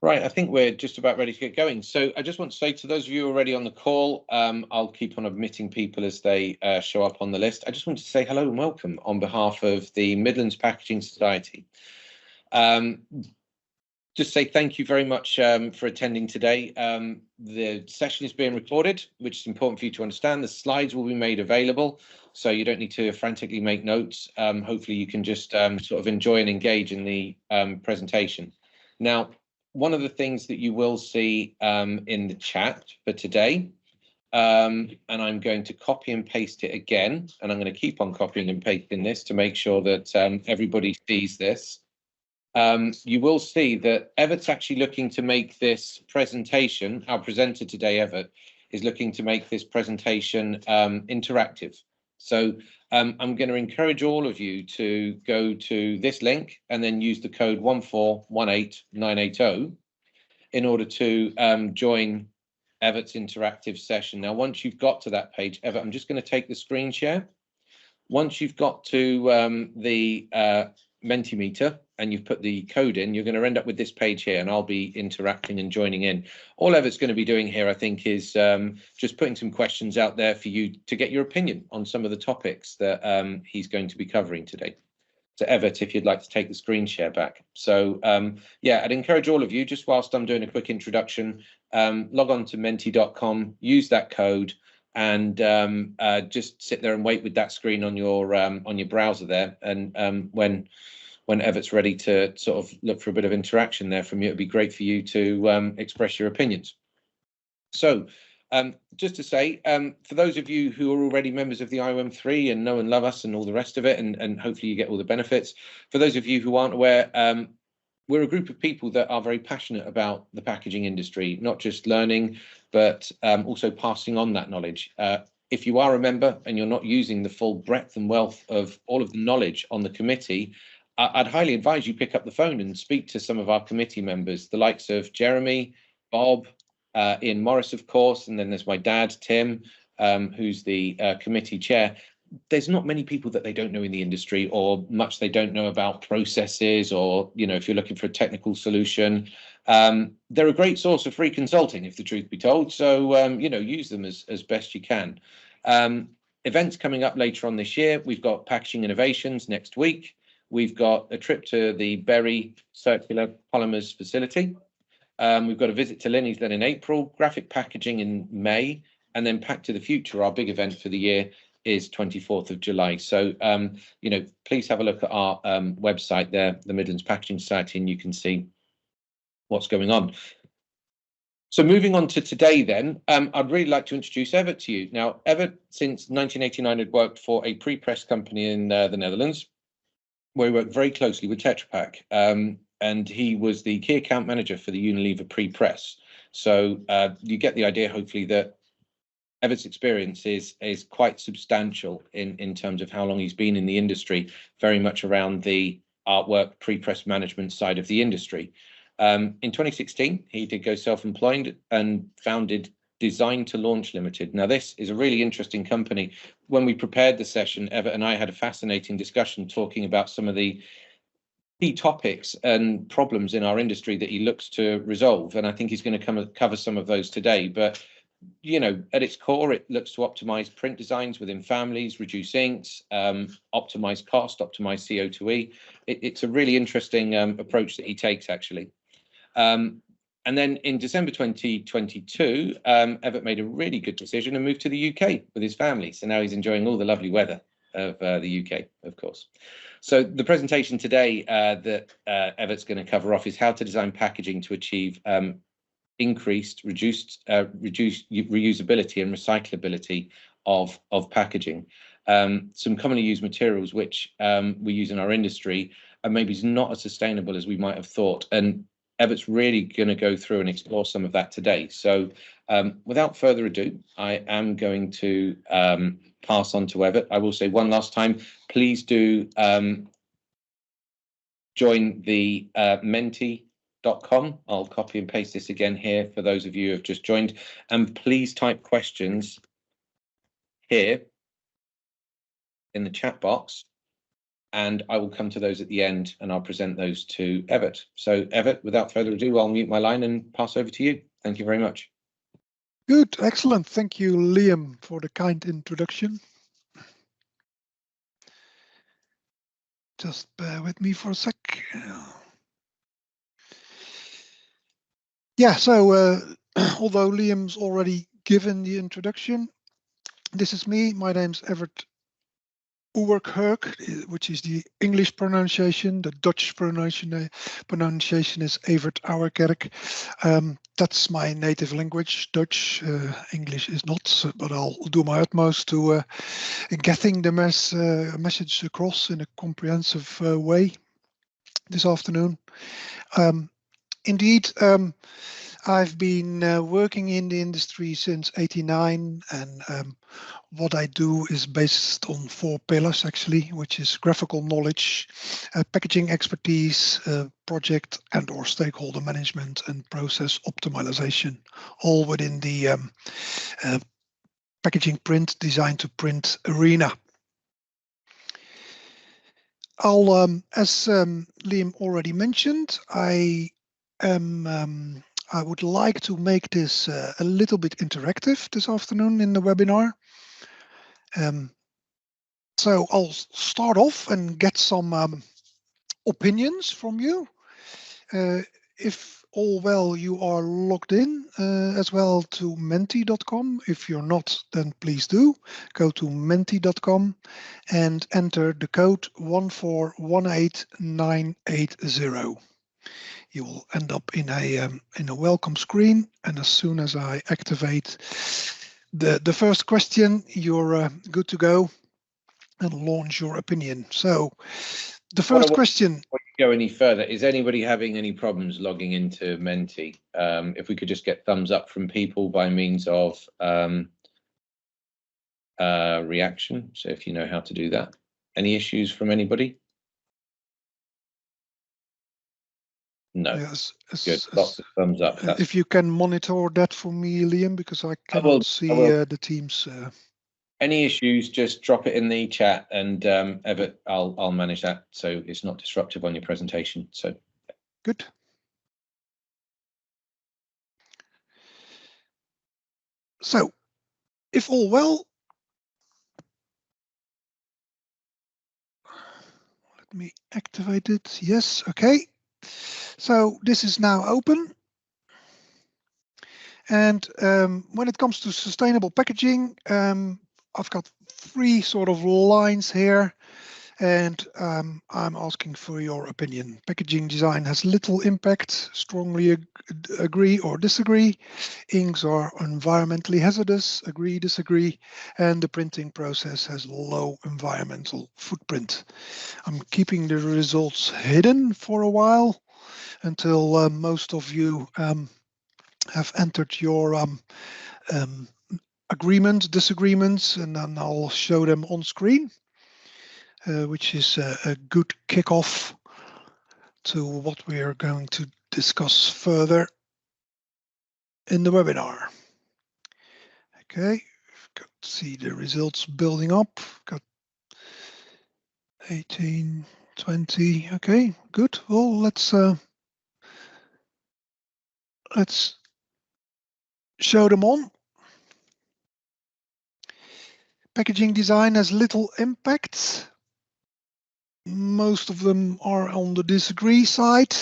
Right, I think we're just about ready to get going. So I just want to say to those of you already on the call, I'll keep on admitting people as they show up on the list. I just want to say hello and welcome on behalf of the Midlands Packaging Society. Just say thank you very much for attending today. The session is being recorded, which is important for you to understand. The slides will be made available, so you don't need to frantically make notes. Hopefully you can just sort of enjoy and engage in the presentation. Now, one of the things that you will see in the chat for today, and I'm going to copy and paste it again, and I'm going to keep on copying and pasting this to make sure that everybody sees this. You will see that Everett's actually looking to make this presentation, our presenter today, Everett, is looking to make this presentation interactive. So I'm going to encourage all of you to go to this link and then use the code 1418980 in order to join Everett's interactive session. Now, once you've got to that page, Everett, I'm just going to take the screen share. Once you've got to the Menti Meter and you've put the code in, you're going to end up with this page here, and I'll be interacting and joining in. All Everett's going to be doing here, I think, is just putting some questions out there for you to get your opinion on some of the topics that he's going to be covering today. So Everett, if you'd like to take the screen share back. So yeah, I'd encourage all of you, just whilst I'm doing a quick introduction, log on to menti.com, use that code, and just sit there and wait with that screen on your browser there. And when Everett's ready to sort of look for a bit of interaction there from you, it'd be great for you to express your opinions. So just to say, for those of you who are already members of the IOM3 and know and love us and all the rest of it, and hopefully you get all the benefits, for those of you who aren't aware, we're a group of people that are very passionate about the packaging industry, not just learning, but also passing on that knowledge. If you are a member and you're not using the full breadth and wealth of all of the knowledge on the committee, I'd highly advise you pick up the phone and speak to some of our committee members, the likes of Jeremy, Bob, Ian Morris, of course, and then there's my dad, Tim, who's the committee chair. There's not many people that they don't know in the industry, or much they don't know about processes, or, you know, if you're looking for a technical solution, they're a great source of free consulting, if the truth be told. So, you know, use them as best you can. Events coming up later on this year. We've got Packaging Innovations next week. We've got a trip to the Bury Circular Polymers facility. We've got a visit to Linney's then in April, graphic packaging in May, and then Pack to the Future, our big event for the year, is 24th of July. So, you know, please have a look at our website there, the Midlands Packaging Society, and you can see what's going on. So moving on to today then, I'd really like to introduce Everett to you. Now, Everett, since 1989, had worked for a pre-press company in the Netherlands, where he worked very closely with Tetra Pak. And he was the key account manager for the Unilever pre-press. So you get the idea, hopefully, that Everett's experience is quite substantial in terms of how long he's been in the industry, very much around the artwork pre-press management side of the industry. In 2016, he did go self-employed and founded Design to Launch Limited. Now, this is a really interesting company. When we prepared the session, Everett and I had a fascinating discussion talking about some of the key topics and problems in our industry that he looks to resolve, and I think he's going to cover some of those today. But, you know, at its core, it looks to optimize print designs within families, reduce inks, optimize cost, optimize CO2e. It's a really interesting approach that he takes, actually. And then in December 2022, Everett made a really good decision and moved to the UK with his family. So now he's enjoying all the lovely weather of the UK, of course. So the presentation today that Everett's going to cover off is how to design packaging to achieve reduced reusability and recyclability of packaging. Some commonly used materials which we use in our industry are maybe not as sustainable as we might have thought. And Everett's really going to go through and explore some of that today. So without further ado, I am going to pass on to Everett. I will say one last time, please do join the menti.com. I'll copy and paste this again here for those of you who have just joined. And please type questions here in the chat box, and I will come to those at the end, and I'll present those to Evert. So Evert, without further ado, I'll mute my line and pass over to you. Thank you very much. Good, excellent. Thank you, Liam, for the kind introduction. Just bear with me for a sec. Yeah, so although Liam's already given the introduction, this is me. My name's Evert Oerkirk, which is the English pronunciation. The Dutch pronunciation is Evert Ouwerkerk. That's my native language, Dutch. English is not, but I'll do my utmost to getting the message across in a comprehensive way this afternoon. Indeed, I've been working in the industry since '89, and what I do is based on 4 pillars, actually, which is graphical knowledge, packaging expertise, project and/or stakeholder management, and process optimization, all within the packaging print, design to print arena. As Liam already mentioned, I would like to make this a little bit interactive this afternoon in the webinar. So I'll start off and get some opinions from you. If all well, you are logged in as well to menti.com. If you're not, then please do go to menti.com and enter the code 1418980. You will end up in a welcome screen, and as soon as I activate the first question, you're good to go and launch your opinion. So the first question. Before you go any further, is anybody having any problems logging into Menti? If we could just get thumbs up from people by means of reaction. So if you know how to do that. Any issues from anybody? No. Yes, Good. Lots of thumbs up. If you can monitor that for me, Liam, because I cannot see the teams. Any issues, just drop it in the chat, and Evert, I'll manage that so it's not disruptive on your presentation. So good. So, if all well, let me activate it. Yes, okay. So this is now open. And when it comes to sustainable packaging, I've got 3 sort of lines here, and I'm asking for your opinion. Packaging design has little impact, strongly agree or disagree. Inks are environmentally hazardous, agree, disagree. And the printing process has low environmental footprint. I'm keeping the results hidden for a while until most of you have entered your agreements, disagreements, and then I'll show them on screen, which is a good kickoff to what we are going to discuss further in the webinar. Okay, got to see the results building up. Got 18, 20. Okay, good. Well, let's show them on. Packaging design has little impact. Most of them are on the disagree side.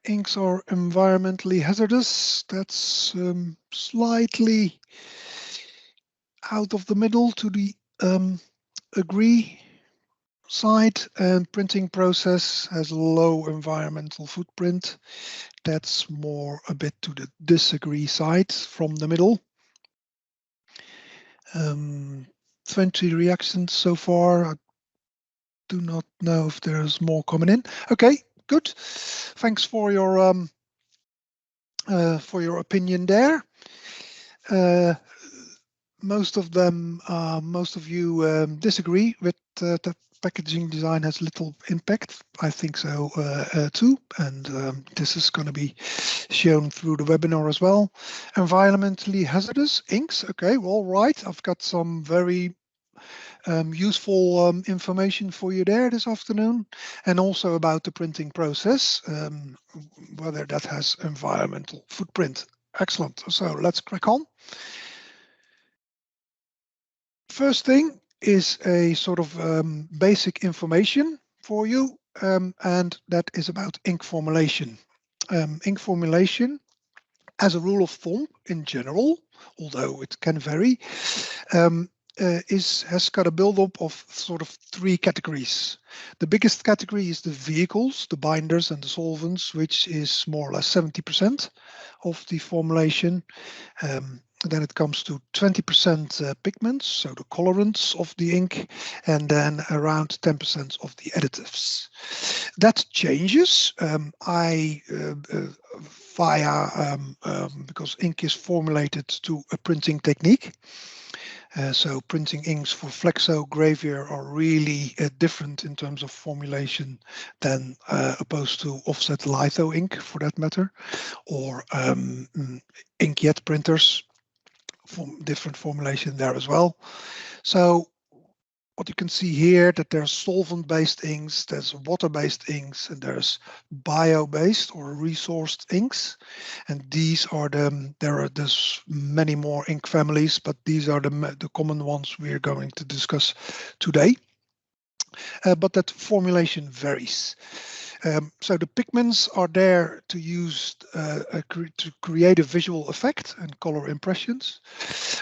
Inks are environmentally hazardous. That's slightly out of the middle to the agree side, and printing process has low environmental footprint. That's more a bit to the disagree side from the middle. 20 reactions so far. I do not know if there's more coming in. Okay, good. Thanks for your opinion there. Most of you disagree with the packaging design has little impact. I think so too, and this is going to be shown through the webinar as well. Environmentally hazardous inks. Okay, well, right. I've got some very useful information for you there this afternoon, and also about the printing process, whether that has environmental footprint. Excellent. So let's crack on. First thing is a sort of basic information for you, and that is about ink formulation. Ink formulation, as a rule of thumb in general, although it can vary, has got a build-up of sort of 3 categories. The biggest category is the vehicles, the binders and the solvents, which is more or less 70% of the formulation. Then it comes to 20% pigments, so the colorants of the ink, and then around 10% of the additives. That changes because ink is formulated to a printing technique. So printing inks for flexography are really different in terms of formulation than opposed to offset litho ink, for that matter, or inkjet printers. Different formulation there as well. So what you can see here, that there's solvent-based inks, there's water-based inks, and there's bio-based or resourced inks. And these are there's many more ink families, but these are the common ones we're going to discuss today. But that formulation varies. So the pigments are there to use to create a visual effect and color impressions.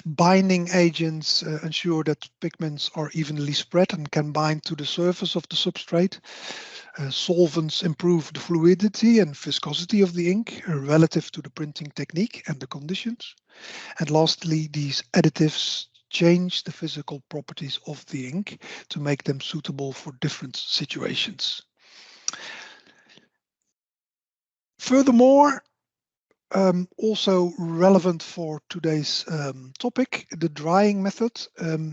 Binding agents ensure that pigments are evenly spread and can bind to the surface of the substrate. Solvents improve the fluidity and viscosity of the ink relative to the printing technique and the conditions. And lastly, these additives change the physical properties of the ink to make them suitable for different situations. Furthermore, also relevant for today's topic, the drying method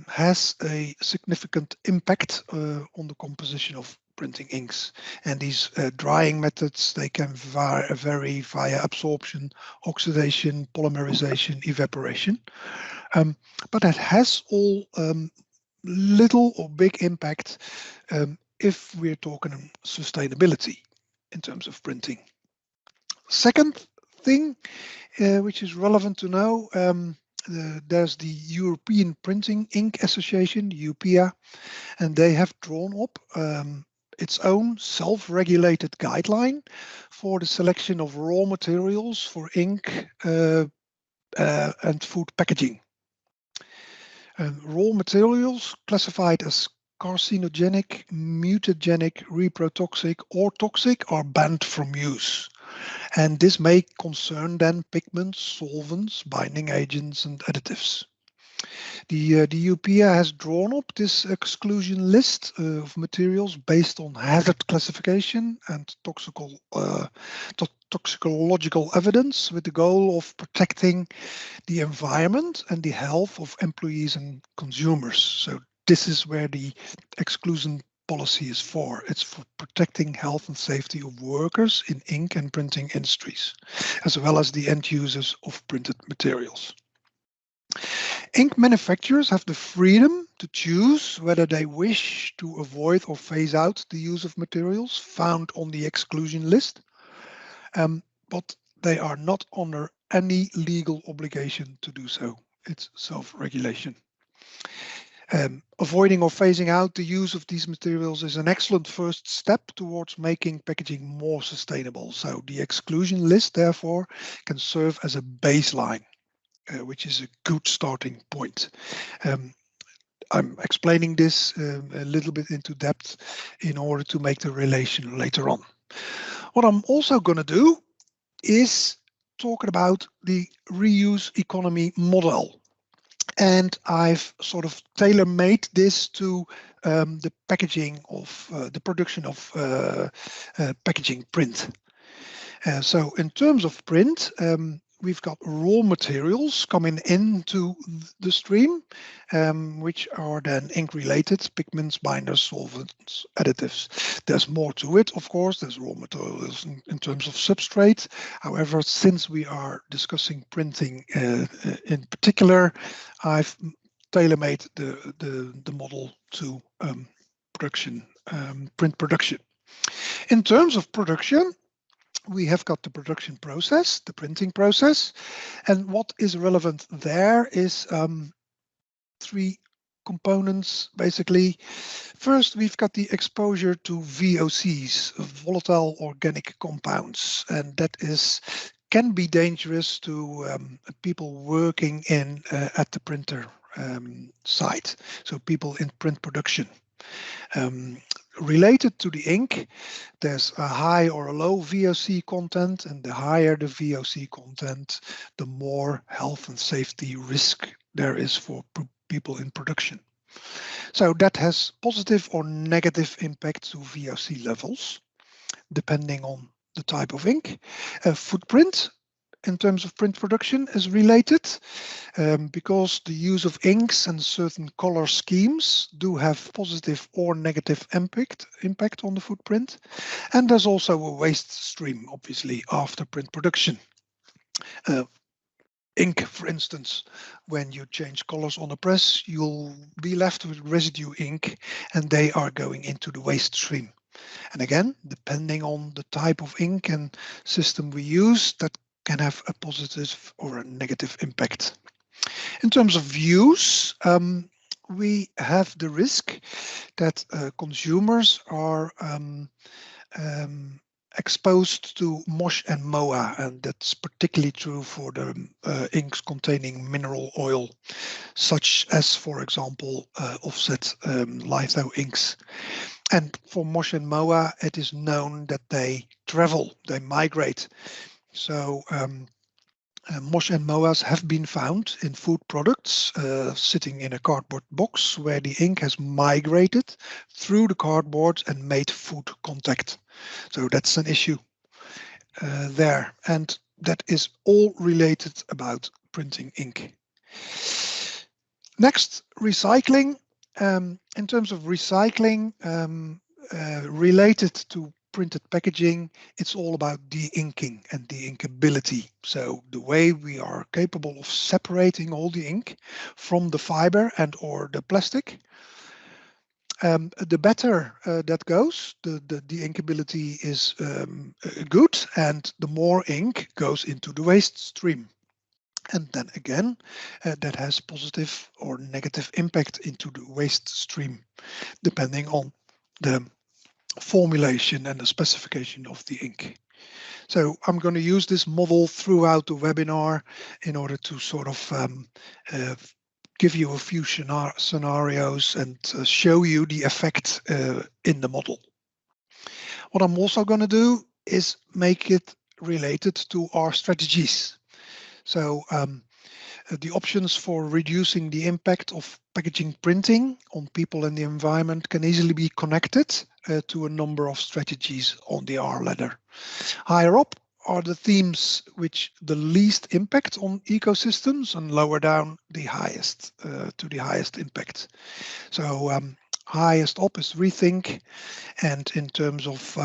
has a significant impact on the composition of printing inks. And these drying methods, they can vary via absorption, oxidation, polymerization, evaporation. But that has all little or big impact if we're talking sustainability in terms of printing. Second thing which is relevant to know, there's the European Printing Ink Association, EUPIA, and they have drawn up its own self-regulated guideline for the selection of raw materials for ink and food packaging. Raw materials classified as carcinogenic, mutagenic, reprotoxic, or toxic are banned from use. And this may concern then pigments, solvents, binding agents, and additives. The EUPIA has drawn up this exclusion list of materials based on hazard classification and toxicological evidence, with the goal of protecting the environment and the health of employees and consumers. So this is where the exclusion policy is for. It's for protecting health and safety of workers in ink and printing industries, as well as the end users of printed materials. Ink manufacturers have the freedom to choose whether they wish to avoid or phase out the use of materials found on the exclusion list, but they are not under any legal obligation to do so. It's self-regulation. Avoiding or phasing out the use of these materials is an excellent first step towards making packaging more sustainable. So the exclusion list, therefore, can serve as a baseline, which is a good starting point. I'm explaining this a little bit into depth in order to make the relation later on. What I'm also going to do is talk about the reuse economy model. And I've sort of tailor-made this to the packaging of the production of packaging print. So in terms of print, we've got raw materials coming into the stream, which are then ink-related, pigments, binders, solvents, additives. There's more to it, of course. There's raw materials in terms of substrate. However, since we are discussing printing in particular, I've tailor-made the model to production, print production. In terms of production, we have got the production process, the printing process, and what is relevant there is three components basically. First, we've got the exposure to VOCs, volatile organic compounds, and that can be dangerous to people working at the printer site, so people in print production. Related to the ink, there's a high or a low VOC content, and the higher the VOC content, the more health and safety risk there is for people in production. So that has positive or negative impact to VOC levels, depending on the type of ink. Footprint in terms of print production is related because the use of inks and certain color schemes do have positive or negative impact on the footprint. And there's also a waste stream, obviously, after print production. Ink, for instance, when you change colors on a press, you'll be left with residue ink, and they are going into the waste stream. And again, depending on the type of ink and system we use, that can have a positive or a negative impact. In terms of use, we have the risk that consumers are exposed to mosh and moa, and that's particularly true for the inks containing mineral oil, such as, for example, offset litho inks. And for mosh and moa, it is known that they travel, they migrate. So mosh and moas have been found in food products sitting in a cardboard box where the ink has migrated through the cardboard and made food contact. So that's an issue there. And that is all related about printing ink. Next, recycling. In terms of recycling related to printed packaging, it's all about de-inking and de-inkability. So the way we are capable of separating all the ink from the fiber and or the plastic, the better that goes, the de-inkability is good, and the more ink goes into the waste stream. And then again, that has positive or negative impact into the waste stream, depending on the formulation and the specification of the ink. So I'm going to use this model throughout the webinar in order to sort of give you a few scenarios and show you the effect in the model. What I'm also going to do is make it related to our strategies. So the options for reducing the impact of packaging printing on people and the environment can easily be connected to a number of strategies on the R ladder. Higher up are the themes which the least impact on ecosystems, and lower down the highest to the highest impact. So highest up is rethink, and in terms of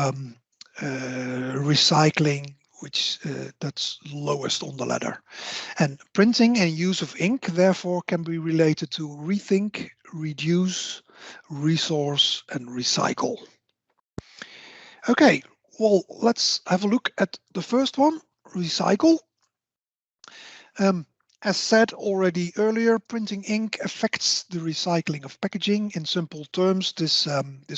recycling, which that's lowest on the ladder. And printing and use of ink, therefore, can be related to rethink, reduce, resource, and recycle. Okay, well, let's have a look at the first one, recycle. As said already earlier, printing ink affects the recycling of packaging. In simple terms, this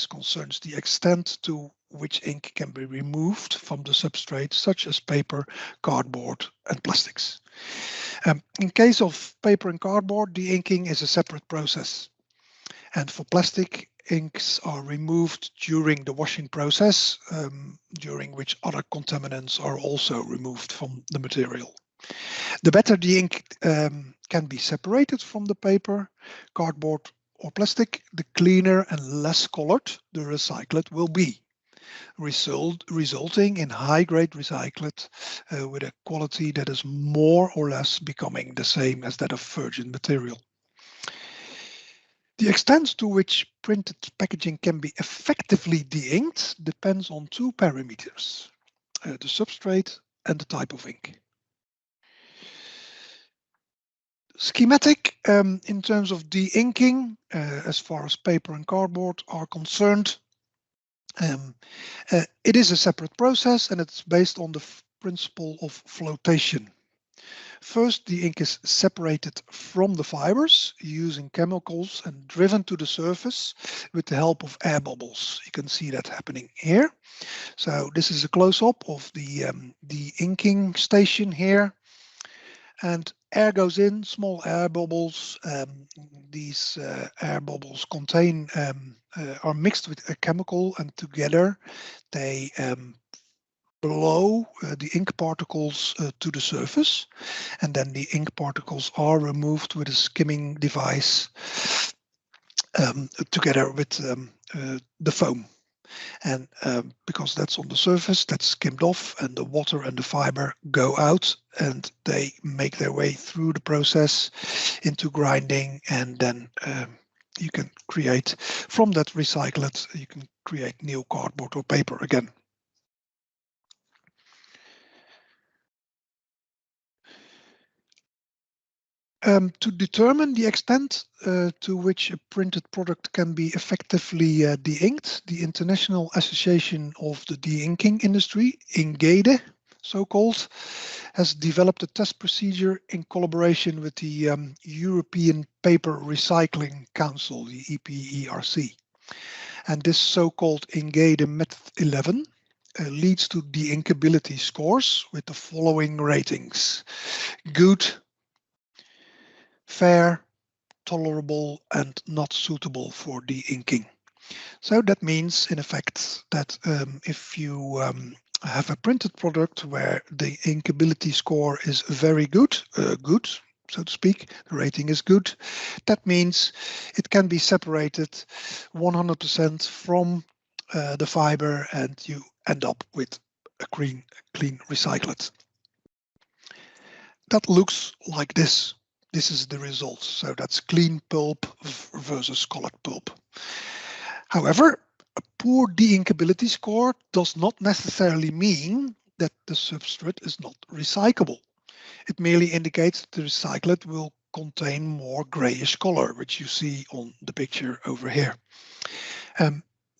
concerns the extent to which ink can be removed from the substrate, such as paper, cardboard, and plastics. In case of paper and cardboard, the inking is a separate process. And for plastic, inks are removed during the washing process, during which other contaminants are also removed from the material. The better the ink can be separated from the paper, cardboard, or plastic, the cleaner and less colored the recyclate will be, resulting in high-grade recyclate with a quality that is more or less becoming the same as that of virgin material. The extent to which printed packaging can be effectively de-inked depends on two parameters, the substrate and the type of ink. Schematic in terms of de-inking, as far as paper and cardboard are concerned. It is a separate process and it's based on the principle of flotation. First, the ink is separated from the fibers using chemicals and driven to the surface with the help of air bubbles. You can see that happening here. So this is a close-up of the inking station here. And air goes in, small air bubbles. These air bubbles contain are mixed with a chemical, and together they blow the ink particles to the surface, and then the ink particles are removed with a skimming device together with the foam. And because that's on the surface, that's skimmed off, and the water and the fiber go out, and they make their way through the process into grinding, and then you can create from that recyclate, you can create new cardboard or paper again. To determine the extent to which a printed product can be effectively de-inked, the International Association of the De-inking Industry, INGEDE, so-called, has developed a test procedure in collaboration with the European Paper Recycling Council, the EPERC. And this so-called INGEDE Method 11 leads to de-inkability scores with the following ratings: good, fair, tolerable, and not suitable for de-inking. So that means, in effect, that if you have a printed product where the inkability score is very good, so to speak, the rating is good, that means it can be separated 100% from the fiber, and you end up with a clean recyclate. That looks like this. This is the result. So that's clean pulp versus colored pulp. However, a poor de-inkability score does not necessarily mean that the substrate is not recyclable. It merely indicates that the recyclate will contain more grayish color, which you see on the picture over here.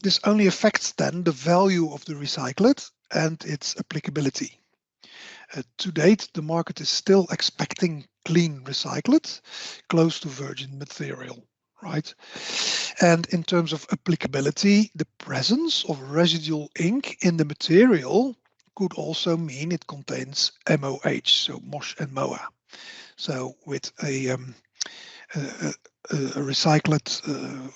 This only affects then the value of the recyclate and its applicability. To date, the market is still expecting clean recyclate, close to virgin material, right? And in terms of applicability, the presence of residual ink in the material could also mean it contains MOH, so mosh and moa. So with a recyclate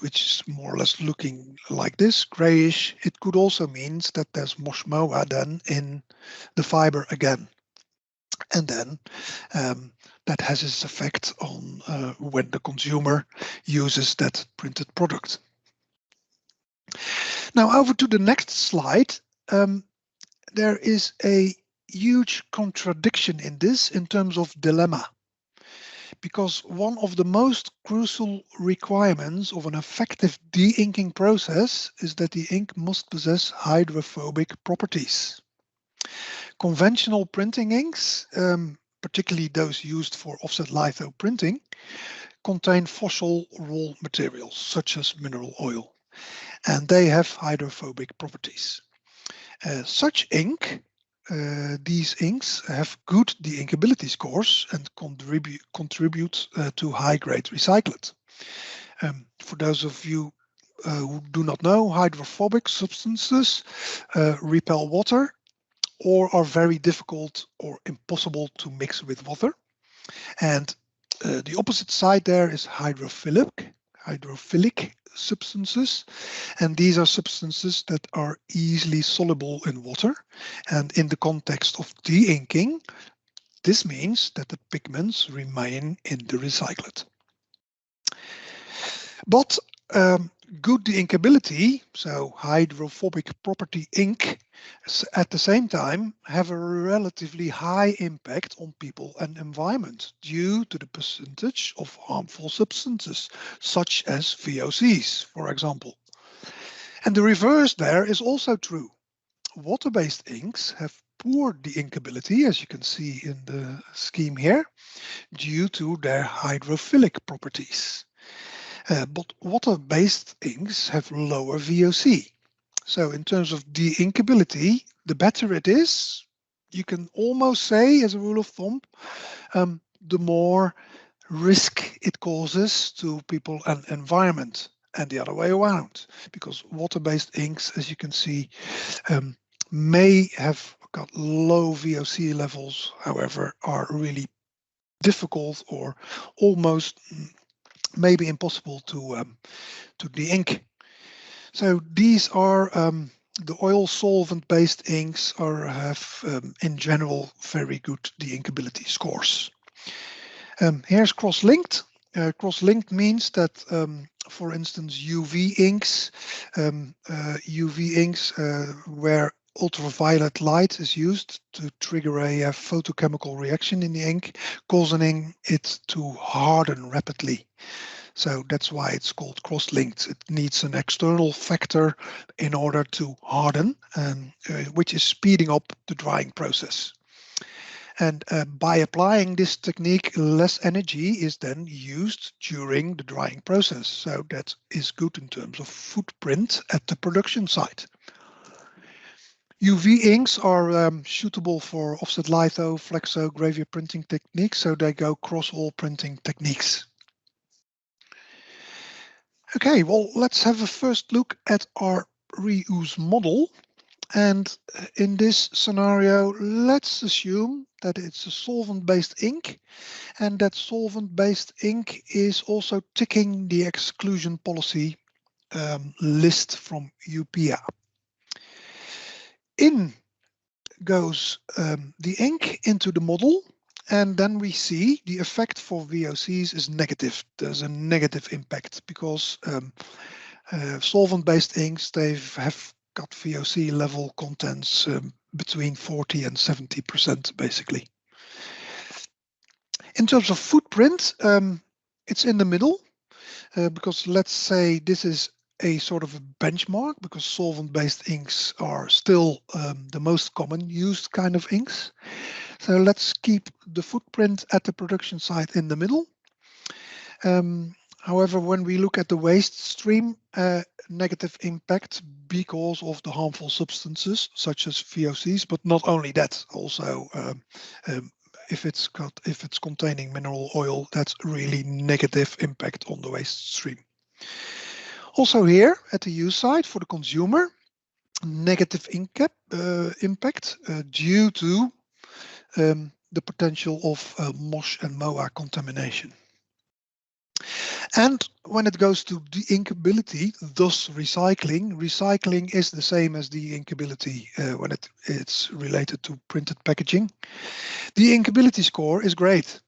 which is more or less looking like this, grayish, it could also mean that there's mosh moa then in the fiber again. And then that has its effect on when the consumer uses that printed product. Now over to the next slide. There is a huge contradiction in this in terms of dilemma, because one of the most crucial requirements of an effective de-inking process is that the ink must possess hydrophobic properties. Conventional printing inks, particularly those used for offset litho printing, contain fossil raw materials such as mineral oil, and they have hydrophobic properties. Such ink, these inks have good de-inkability scores and contribute to high-grade recyclate. For those of you who do not know, hydrophobic substances repel water or are very difficult or impossible to mix with water. And the opposite side there is hydrophilic substances, and these are substances that are easily soluble in water. And in the context of de-inking, this means that the pigments remain in the recyclate. But good de-inkability, so hydrophobic property ink, at the same time have a relatively high impact on people and environment due to the percentage of harmful substances, such as VOCs, for example. And the reverse there is also true. Water-based inks have poor de-inkability, as you can see in the scheme here, due to their hydrophilic properties. But water-based inks have lower VOC. So in terms of de-inkability, the better it is, you can almost say, as a rule of thumb, the more risk it causes to people and environment, and the other way around, because water-based inks, as you can see, may have got low VOC levels, however, are really difficult or almost maybe impossible to de-ink. So these are the oil solvent-based inks have in general very good de-inkability scores. Here's cross-linked. Cross-linked means that, for instance, UV inks, where ultraviolet light is used to trigger a photochemical reaction in the ink, causing it to harden rapidly. So that's why it's called cross-linked. It needs an external factor in order to harden, which is speeding up the drying process. And by applying this technique, less energy is then used during the drying process. So that is good in terms of footprint at the production site. UV inks are suitable for offset litho, flexography printing techniques, so they go across all printing techniques. Okay, well, let's have a first look at our reuse model. And in this scenario, let's assume that it's a solvent-based ink, and that solvent-based ink is also ticking the exclusion policy list from EUPIA. In goes the ink into the model, and then we see the effect for VOCs is negative. There's a negative impact because solvent-based inks, they have got VOC level contents between 40 and 70% basically. In terms of footprint, it's in the middle because let's say this is a sort of a benchmark, because solvent-based inks are still the most common used kind of inks. So let's keep the footprint at the production site in the middle. However, when we look at the waste stream, negative impact because of the harmful substances such as VOCs, but not only that, also if it's containing mineral oil, that's really negative impact on the waste stream. Also here at the use side for the consumer, negative impact due to the potential of MOSH and MOA contamination. And when it goes to de-inkability, thus recycling is the same as de-inkability when it's related to printed packaging. The inkability score is great.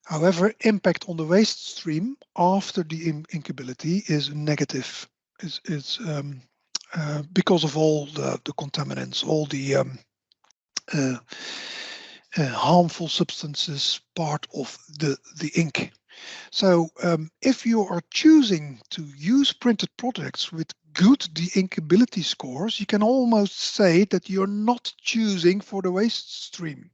However, impact on the waste stream after the inkability is negative. It's because of all the contaminants, all the harmful substances part of the ink. So if you are choosing to use printed products with good de-inkability scores, you can almost say that you're not choosing for the waste stream.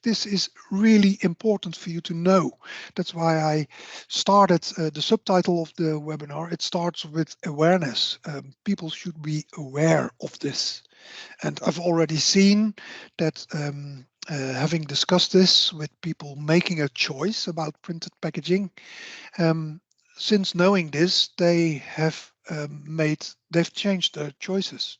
This is really important for you to know. That's why I started the subtitle of the webinar. It starts with awareness. People should be aware of this. And I've already seen that having discussed this with people making a choice about printed packaging, since knowing this, they've changed their choices.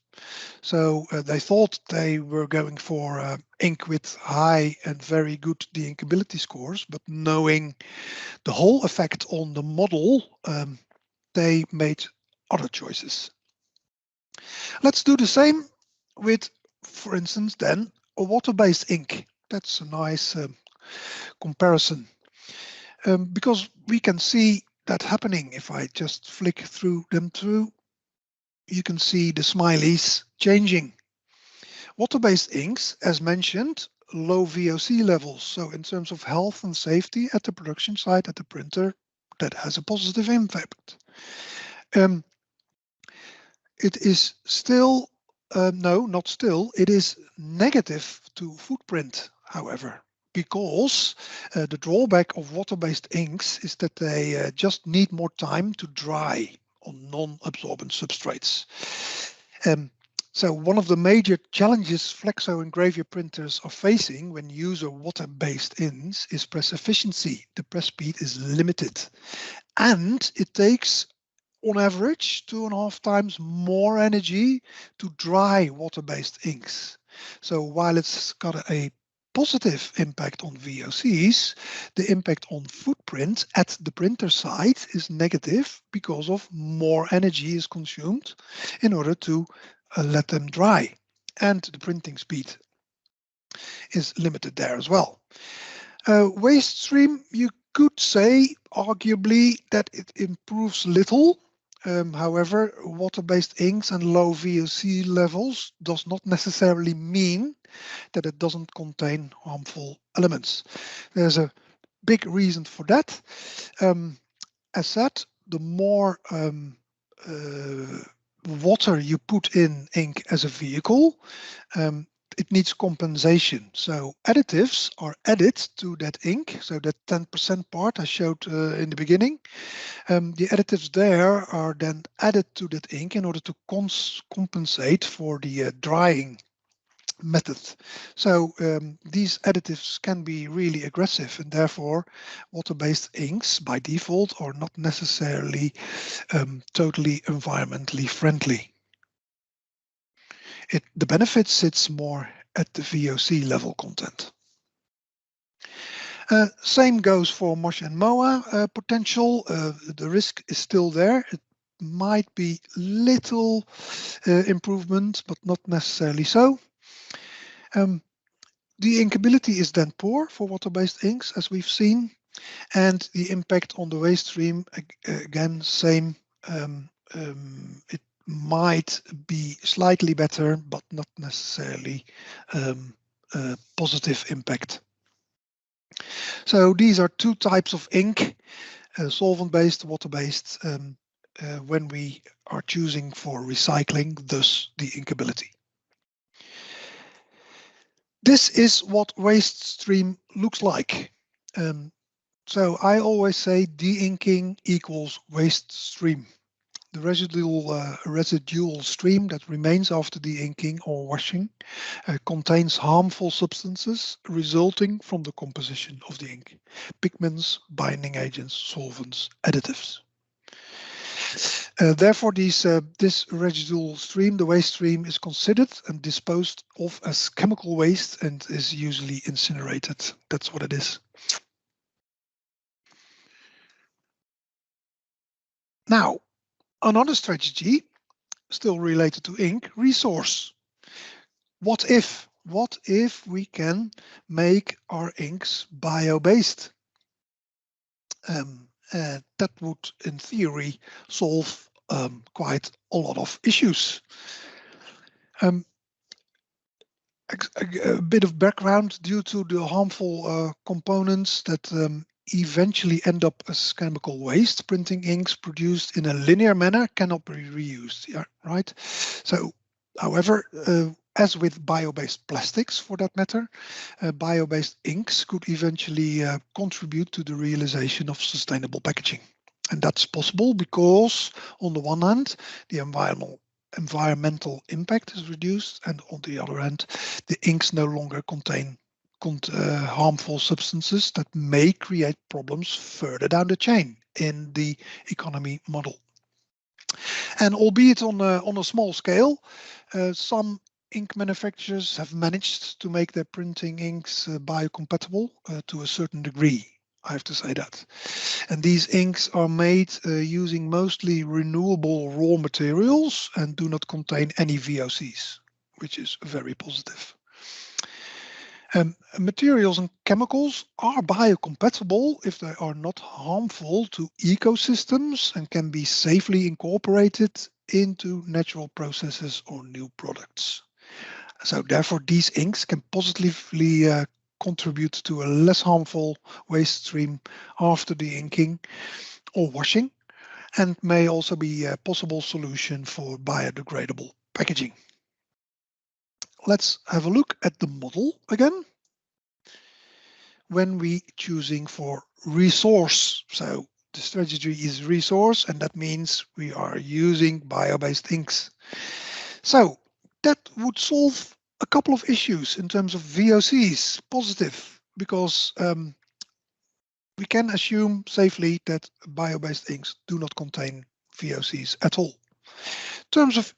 So they thought they were going for ink with high and very good de-inkability scores, but knowing the whole effect on the model, they made other choices. Let's do the same with, for instance, then a water-based ink. That's a nice comparison because we can see that happening. If I just flick through them through, you can see the smileys changing. Water-based inks, as mentioned, low VOC levels. So in terms of health and safety at the production site, at the printer, that has a positive impact. It is still no, not still. It is negative to footprint, however, because the drawback of water-based inks is that they just need more time to dry on non-absorbent substrates. So one of the major challenges flexo and gravure printers are facing when using water-based inks is press efficiency. The press speed is limited, and it takes on average 2.5 times more energy to dry water-based inks. So while it's got a positive impact on VOCs, the impact on footprint at the printer site is negative because of more energy is consumed in order to let them dry. And the printing speed is limited there as well. Waste stream, you could say arguably that it improves little. However, water-based inks and low VOC levels does not necessarily mean that it doesn't contain harmful elements. There's a big reason for that. As said, the more water you put in ink as a vehicle, it needs compensation. So additives are added to that ink. So that 10% part I showed in the beginning, the additives there are then added to that ink in order to compensate for the drying method. So these additives can be really aggressive, and therefore water-based inks by default are not necessarily totally environmentally friendly. The benefit sits more at the VOC level content. Same goes for MOSH and MOA potential. The risk is still there. It might be little improvement, but not necessarily so. The inkability is then poor for water-based inks, as we've seen, and the impact on the waste stream, again, same. It might be slightly better, but not necessarily a positive impact. So these are two types of ink, solvent-based, water-based, when we are choosing for recycling, thus the inkability. This is what waste stream looks like. So I always say de-inking equals waste stream. The residual stream that remains after de-inking or washing contains harmful substances resulting from the composition of the ink: pigments, binding agents, solvents, additives. Therefore, this residual stream, the waste stream, is considered and disposed of as chemical waste and is usually incinerated. That's what it is. Now, another strategy, still related to ink, resource. What if we can make our inks bio-based? That would, in theory, solve quite a lot of issues. A bit of background: due to the harmful components that eventually end up as chemical waste, printing inks produced in a linear manner cannot be reused. Yeah, right. So, however, as with bio-based plastics, for that matter, bio-based inks could eventually contribute to the realization of sustainable packaging. And that's possible because, on the one hand, the environmental impact is reduced, and on the other hand, the inks no longer contain harmful substances that may create problems further down the chain in the economy model. And albeit on a small scale, some ink manufacturers have managed to make their printing inks biocompatible to a certain degree. I have to say that. And these inks are made using mostly renewable raw materials and do not contain any VOCs, which is very positive. Materials and chemicals are biocompatible if they are not harmful to ecosystems and can be safely incorporated into natural processes or new products. So therefore, these inks can positively contribute to a less harmful waste stream after de-inking or washing, and may also be a possible solution for biodegradable packaging. let's have a look at the model again. When we choosing for resource, so the strategy is resource, and that means we are using bio-based inks. So that would solve a couple of issues in terms of VOCs, positive, because we can assume safely that bio-based inks do not contain VOCs at all. In terms of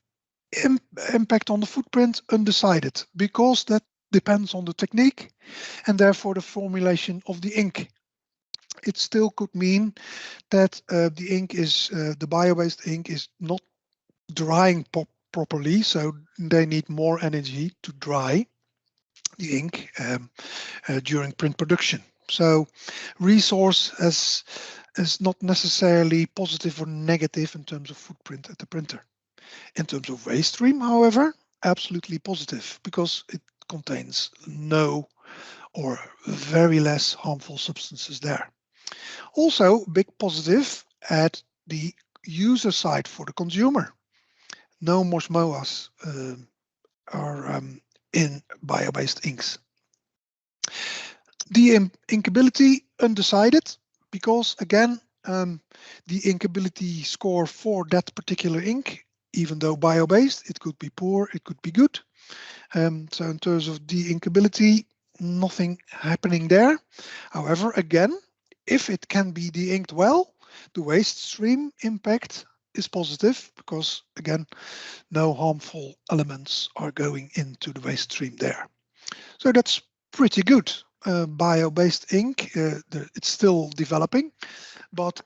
impact on the footprint, undecided, because that depends on the technique and therefore the formulation of the ink. It still could mean that the ink is, the bio-based ink is not drying properly, so they need more energy to dry the ink during print production. So resource is not necessarily positive or negative in terms of footprint at the printer. In terms of waste stream, however, absolutely positive, because it contains no or very less harmful substances there. Also, big positive at the user side for the consumer. No MOS are in bio-based inks. The inkability, undecided, because again, the inkability score for that particular ink, even though bio-based, it could be poor, it could be good. So in terms of the inkability, nothing happening there. However, again, if it can be de-inked well, the waste stream impact is positive, because again, no harmful elements are going into the waste stream there. So that's pretty good. Bio-based ink, it's still developing, but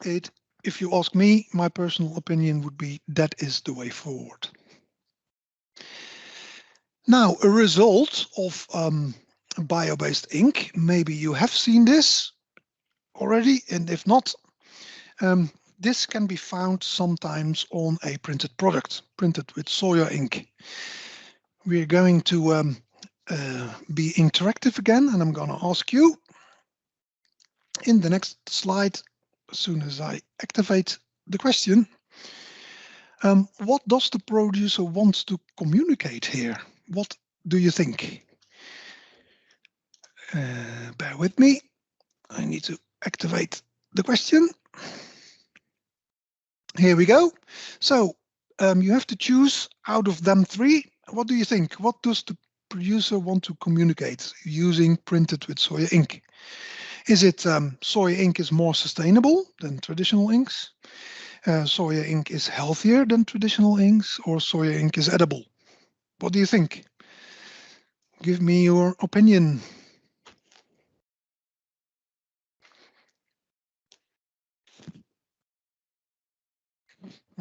if you ask me, my personal opinion would be that is the way forward. Now, a result of bio-based ink, maybe you have seen this already, and if not, this can be found sometimes on a printed product, printed with soya ink. We're going to be interactive again, and I'm going to ask you in the next slide, as soon as I activate the question, what does the producer want to communicate here? What do you think? Bear with me. I need to activate the question. Here we go. So you have to choose out of them three. What do you think? What does the producer want to communicate using printed with soya ink? Is it soya ink is more sustainable than traditional inks? Soya ink is healthier than traditional inks, or soya ink is edible? What do you think? Give me your opinion.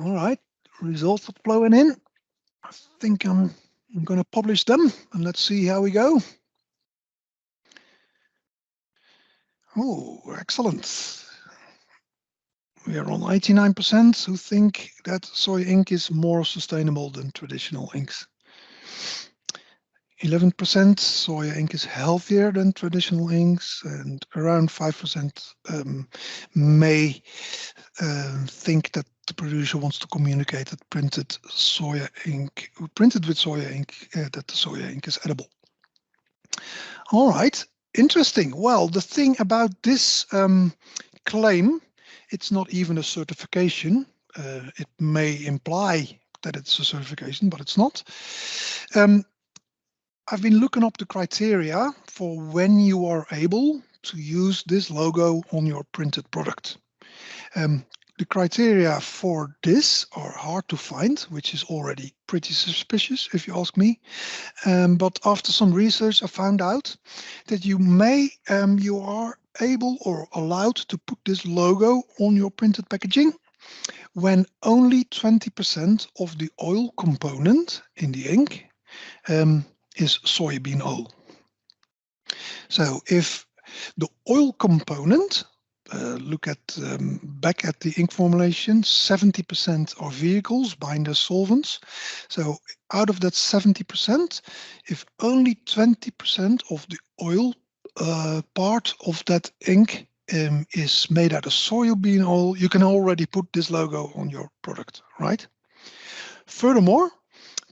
All right, results are flowing in. I think I'm going to publish them, and let's see how we go. Oh, excellent. We are on 89% who think that soy ink is more sustainable than traditional inks. 11% soya ink is healthier than traditional inks, and around 5% may think that the producer wants to communicate that printed with soya ink, that the soya ink is edible. All right, interesting. Well, the thing about this claim, it's not even a certification. It may imply that it's a certification, but it's not. I've been looking up the criteria for when you are able to use this logo on your printed product. The criteria for this are hard to find, which is already pretty suspicious if you ask me. But after some research, I found out that you are able or allowed to put this logo on your printed packaging when only 20% of the oil component in the ink is soybean oil. So if the oil component, look at back at the ink formulation, 70% are vehicles, binders, solvents. So out of that 70%, if only 20% of the oil part of that ink is made out of soybean oil, you can already put this logo on your product, right? Furthermore,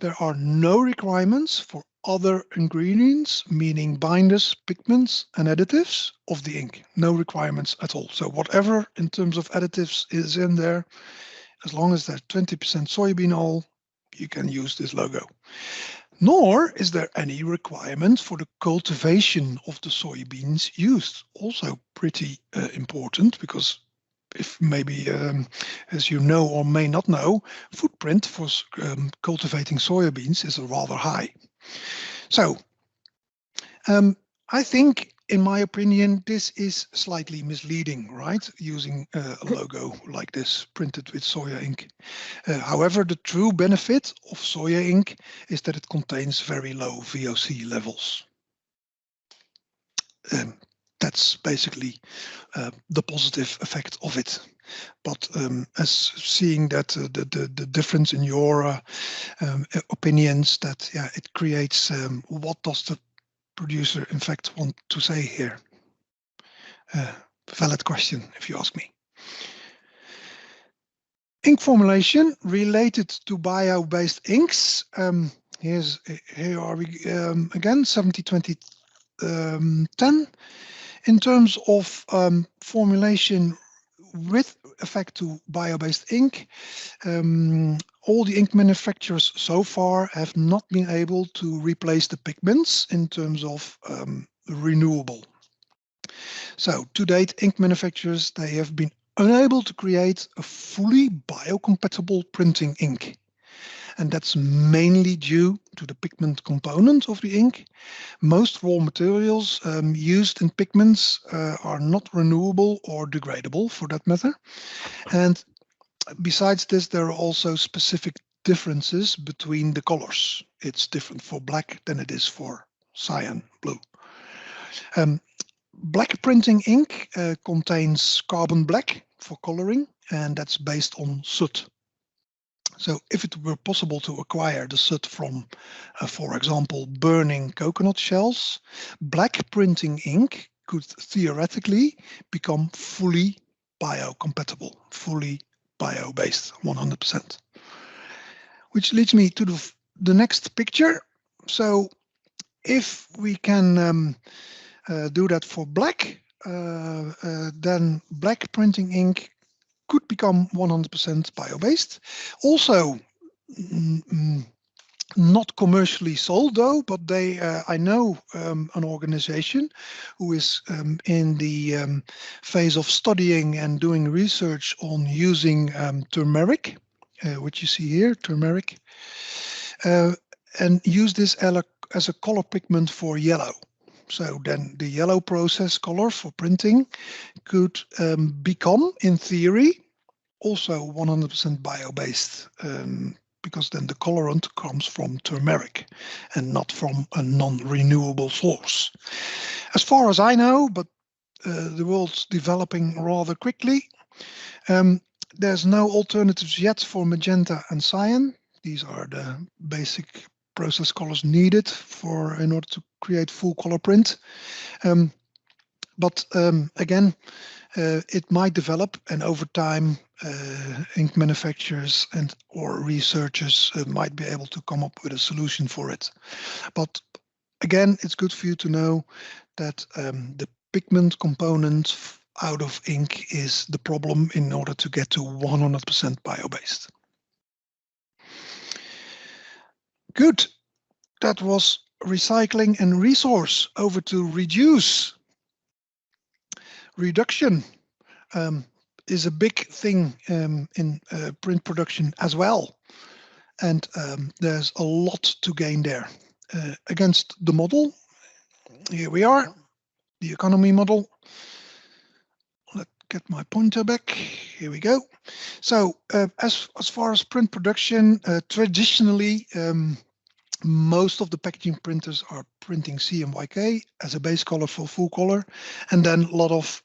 there are no requirements for other ingredients, meaning binders, pigments, and additives of the ink. No requirements at all. So whatever in terms of additives is in there, as long as there's 20% soybean oil, you can use this logo. Nor is there any requirement for the cultivation of the soybeans used. Also pretty important, because if maybe, as you know or may not know, footprint for cultivating soybeans is rather high. So I think, in my opinion, this is slightly misleading, right? Using a logo like this printed with soya ink. However, the true benefit of soya ink is that it contains very low VOC levels. That's basically the positive effect of it. But as seeing that the difference in your opinions, that it creates what does the producer in fact want to say here? Valid question, if you ask me. Ink formulation related to bio-based inks. Here are we again, 70-20-10. In terms of formulation with effect to bio-based ink, all the ink manufacturers so far have not been able to replace the pigments in terms of renewable. So to date, ink manufacturers, they have been unable to create a fully biocompatible printing ink. And that's mainly due to the pigment component of the ink. Most raw materials used in pigments are not renewable or degradable, for that matter. And besides this, there are also specific differences between the colors. It's different for black than it is for cyan blue. Black printing ink contains carbon black for coloring, and that's based on soot. So if it were possible to acquire the soot from, for example, burning coconut shells, black printing ink could theoretically become fully biocompatible, fully bio-based, 100%. Which leads me to the next picture. So if we can do that for black, then black printing ink could become 100% bio-based. Also, not commercially sold though, but I know an organization who is in the phase of studying and doing research on using turmeric, which you see here, turmeric, and use this as a color pigment for yellow. So then the yellow process color for printing could become, in theory, also 100% bio-based, because then the colorant comes from turmeric and not from a non-renewable source. As far as I know, but the world's developing rather quickly, there's no alternatives yet for magenta and cyan. These are the basic process colors needed in order to create full color print. But again, it might develop, and over time, ink manufacturers or researchers might be able to come up with a solution for it. But again, it's good for you to know that the pigment component out of ink is the problem in order to get to 100% bio-based. Good. That was recycling and resource. Over to reduce. Reduction is a big thing in print production as well. And there's a lot to gain there. Against the model, here we are, the economy model. Let's get my pointer back. Here we go. So as far as print production, traditionally, most of the packaging printers are printing CMYK as a base color for full color, and then a lot of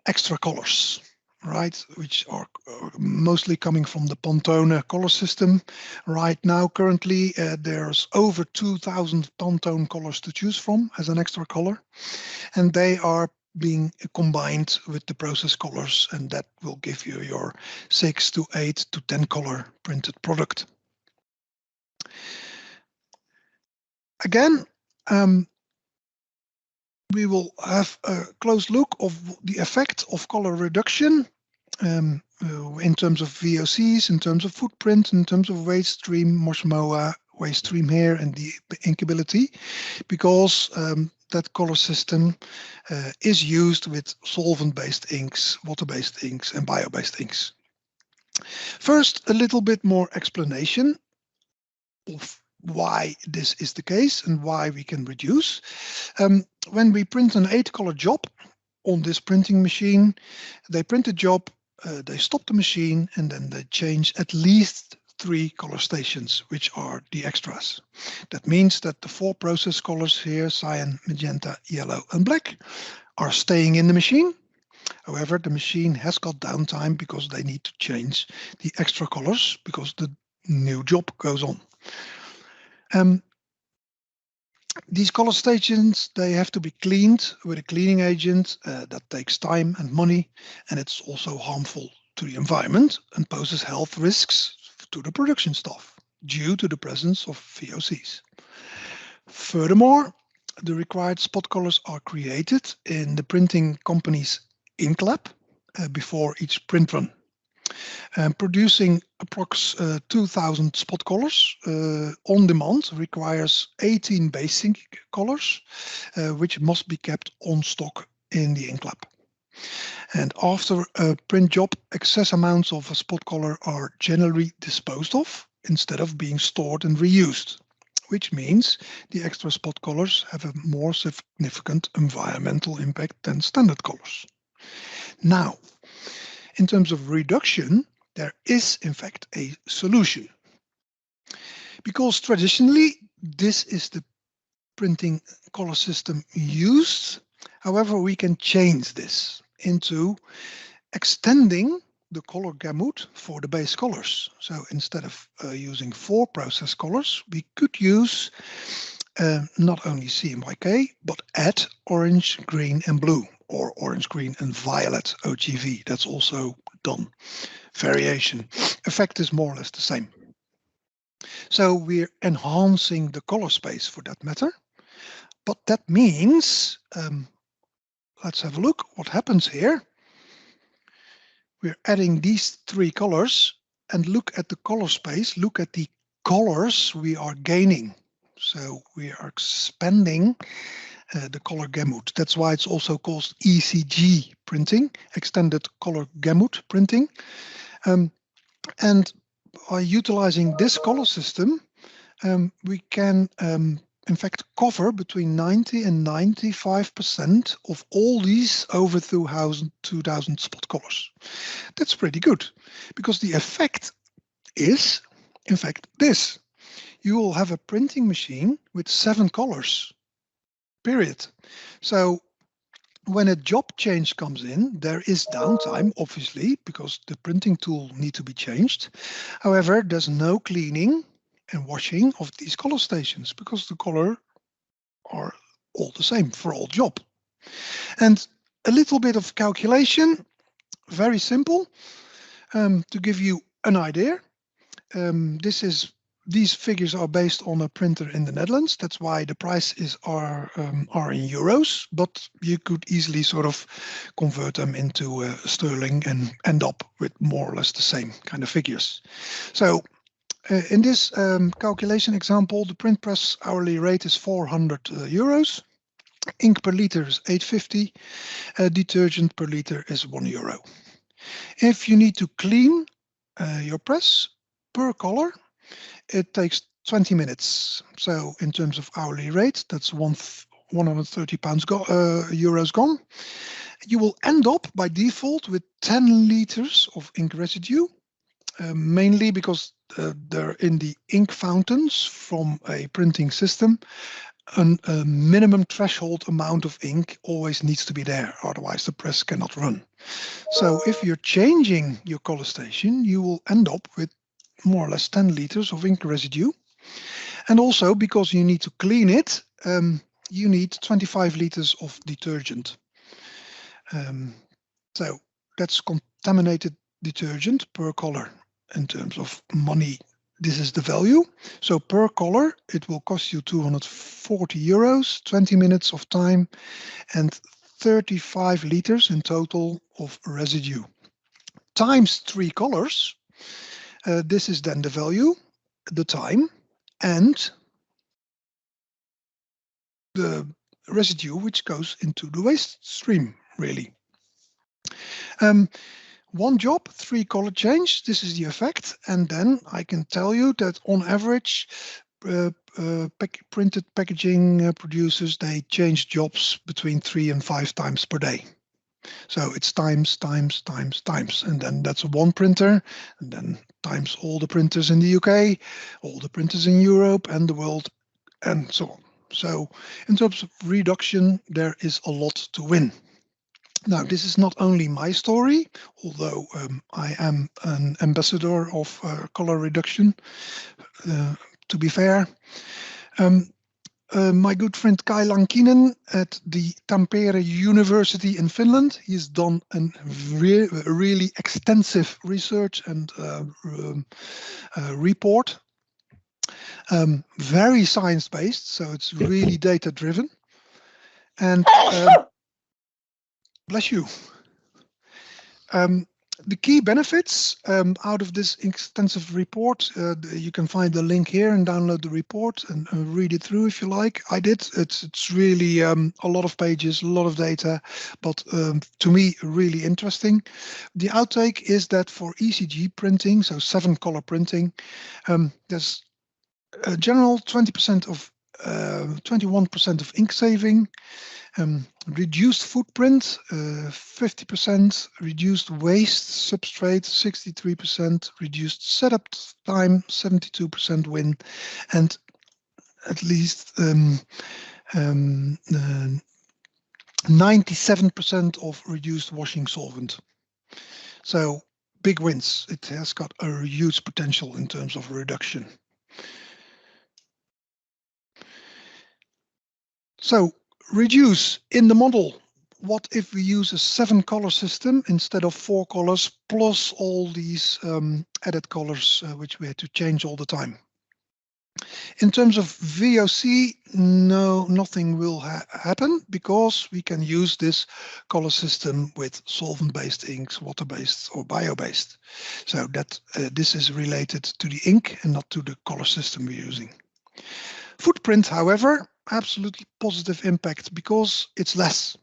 extra colors, right, which are mostly coming from the Pantone color system. Right now, currently, there's over 2,000 Pantone colors to choose from as an extra color, and they are being combined with the process colors, and that will give you your 6 to 8 to 10 color printed product. again, we will have a close look of the effect of color reduction in terms of VOCs, in terms of footprint, in terms of waste stream, MOA, waste stream here, and the inkability, because that color system is used with solvent-based inks, water-based inks, and bio-based inks. First, a little bit more explanation of why this is the case and why we can reduce. When we print an 8-color job on this printing machine, they print the job, they stop the machine, and then they change at least 3 color stations, which are the extras. That means that the 4 process colors here, cyan, magenta, yellow, and black, are staying in the machine. However, the machine has got downtime because they need to change the extra colors because the new job goes on. These color stations, they have to be cleaned with a cleaning agent that takes time and money, and it's also harmful to the environment and poses health risks to the production staff due to the presence of VOCs. Furthermore, the required spot colors are created in the printing company's ink lab before each print run. Producing approx 2,000 spot colors on demand requires 18 basic colors, which must be kept on stock in the ink lab. And after a print job, excess amounts of a spot color are generally disposed of instead of being stored and reused, which means the extra spot colors have a more significant environmental impact than standard colors. Now, in terms of reduction, there is in fact a solution. Because traditionally, this is the printing color system used. However, we can change this into extending the color gamut for the base colors. So instead of using 4 process colors, we could use not only CMYK, but add orange, green, and blue, or orange, green, and violet OGV. That's also done. Variation. Effect is more or less the same. So we're enhancing the color space for that matter. But that means, let's have a look what happens here. We're adding these 3 colors and look at the color space, look at the colors we are gaining. So we are expanding the color gamut. That's why it's also called ECG printing, extended color gamut printing. And by utilizing this color system, we can in fact cover between 90 and 95% of all these over 2,000 spot colors. That's pretty good, because the effect is in fact this. You will have a printing machine with 7 colors, period. So when a job change comes in, there is downtime, obviously, because the printing tool needs to be changed. However, there's no cleaning and washing of these color stations because the color are all the same for all job. And a little bit of calculation, very simple, to give you an idea. These figures are based on a printer in the Netherlands. That's why the prices are in euros, but you could easily sort of convert them into sterling and end up with more or less the same kind of figures. So in this calculation example, the print press hourly rate is 400 euros. Ink per liter is 8.50. Detergent per liter is €1. If you need to clean your press per color, it takes 20 minutes. So in terms of hourly rate, that's 130 euros gone. You will end up by default with 10 liters of ink residue, mainly because they're in the ink fountains from a printing system. A minimum threshold amount of ink always needs to be there, otherwise the press cannot run. So if you're changing your color station, you will end up with more or less 10 liters of ink residue. And also because you need to clean it, you need 25 liters of detergent. So that's contaminated detergent per color in terms of money this is the value. So per color, it will cost you 240 euros, 20 minutes of time, and 35 liters in total of residue. Times 3 colors, this is then the value, the time, and the residue which goes into the waste stream, really. One job, 3 color change, this is the effect. And then I can tell you that on average, printed packaging producers, they change jobs between 3 and 5 times per day. So it's times, times, times, times. And then that's one printer, and then times all the printers in the UK, all the printers in Europe and the world, and so on. So in terms of reduction, there is a lot to win. Now, this is not only my story, although I am an ambassador of color reduction, to be fair. My good friend Kai Lankinen at the Tampere University in Finland, he's done a really extensive research and report. Very science-based, so it's really data-driven. And bless you. The key benefits out of this extensive report, you can find the link here and download the report and read it through if you like. I did. It's really a lot of pages, a lot of data, but to me, really interesting. The outtake is that for ECG printing, so 7-color printing, there's a general 21% of ink saving. Reduced footprint, 50%, reduced waste substrate, 63%, reduced setup time, 72% win, and at least 97% of reduced washing solvent. So big wins. It has got a huge potential in terms of reduction. So reduce in the model. What if we use a 7-color system instead of 4 colors plus all these added colors which we had to change all the time? In terms of VOC, no, nothing will happen because we can use this color system with solvent-based inks, water-based or bio-based. So that this is related to the ink and not to the color system we're using. Footprint, however, absolutely positive impact because it's less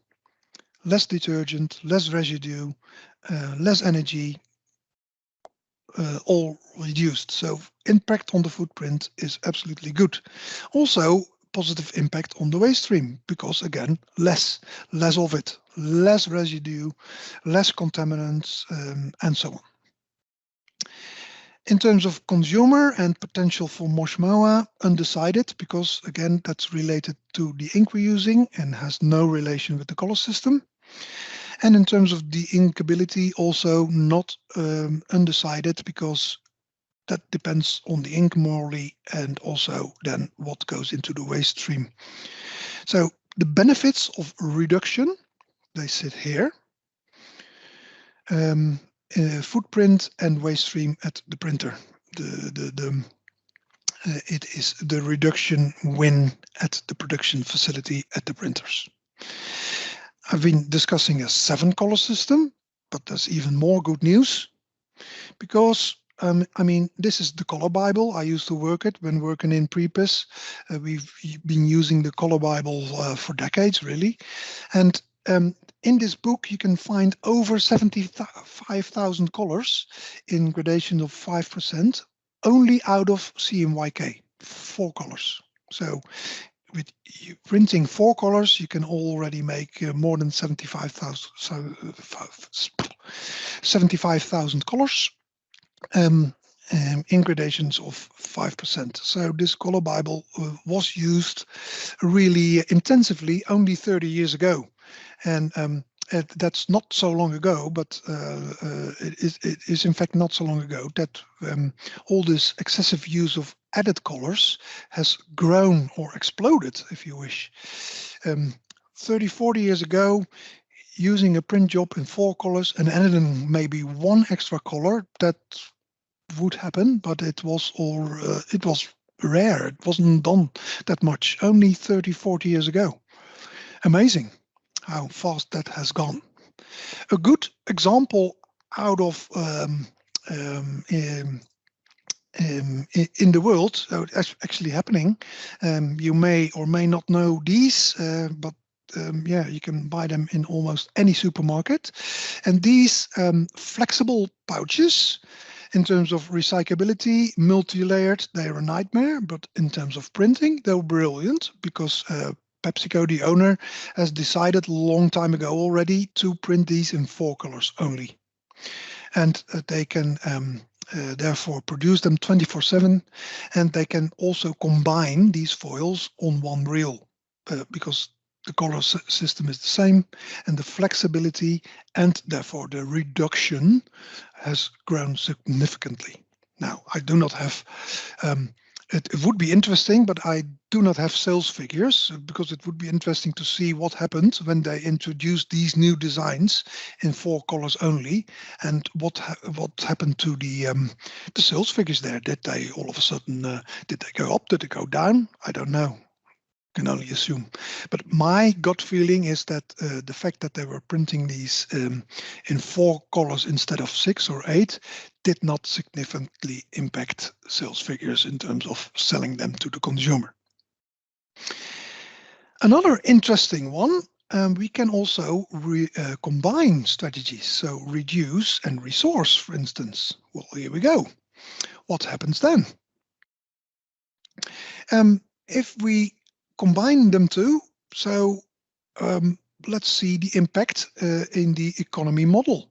detergent, less residue, less energy, all reduced. So impact on the footprint is absolutely good. Also positive impact on the waste stream because again, less of it, less residue, less contaminants, and so on. In terms of consumer and potential for Moshmoa, undecided because again, that's related to the ink we're using and has no relation with the color system. And in terms of the inkability, also not undecided because that depends on the ink morally and also then what goes into the waste stream. So the benefits of reduction, they sit here. Footprint and waste stream at the printer. It is the reduction win at the production facility at the printers. I've been discussing a 7-color system, but there's even more good news because I mean, this is the color Bible. I used to work it when working in Prepis. We've been using the color Bible for decades, really. And in this book, you can find over 75,000 colors in gradation of 5%, only out of CMYK, 4 colors. So with printing 4 colors, you can already make more than 75,000 colors in gradations of 5%. So this color Bible was used really intensively only 30 years ago. And that's not so long ago, but it is in fact not so long ago that all this excessive use of added colors has grown or exploded, if you wish. 30, 40 years ago, using a print job in 4 colors and adding maybe 1 extra color, that would happen, but it was rare. It wasn't done that much, only 30, 40 years ago. Amazing how fast that has gone. A good example out of in the world, so it's actually happening. You may or may not know these, but yeah, you can buy them in almost any supermarket. And these flexible pouches, in terms of recyclability, multi-layered, they're a nightmare, but in terms of printing, they're brilliant because PepsiCo, the owner, has decided a long time ago already to print these in 4 colors only. And they can therefore produce them 24/7, and they can also combine these foils on one reel because the color system is the same, and the flexibility and therefore the reduction has grown significantly. Now, I do not have, it would be interesting, but I do not have sales figures because it would be interesting to see what happened when they introduced these new designs in 4 colors only, and what happened to the sales figures there. Did they all of a sudden, did they go up? Did they go down? I don't know. Can only assume. But my gut feeling is that the fact that they were printing these in 4 colors instead of 6 or 8 did not significantly impact sales figures in terms of selling them to the consumer. Another interesting one, we can also combine strategies, so reduce and resource, for instance. Well, here we go. What happens then? If we combine them two, so let's see the impact in the economy model.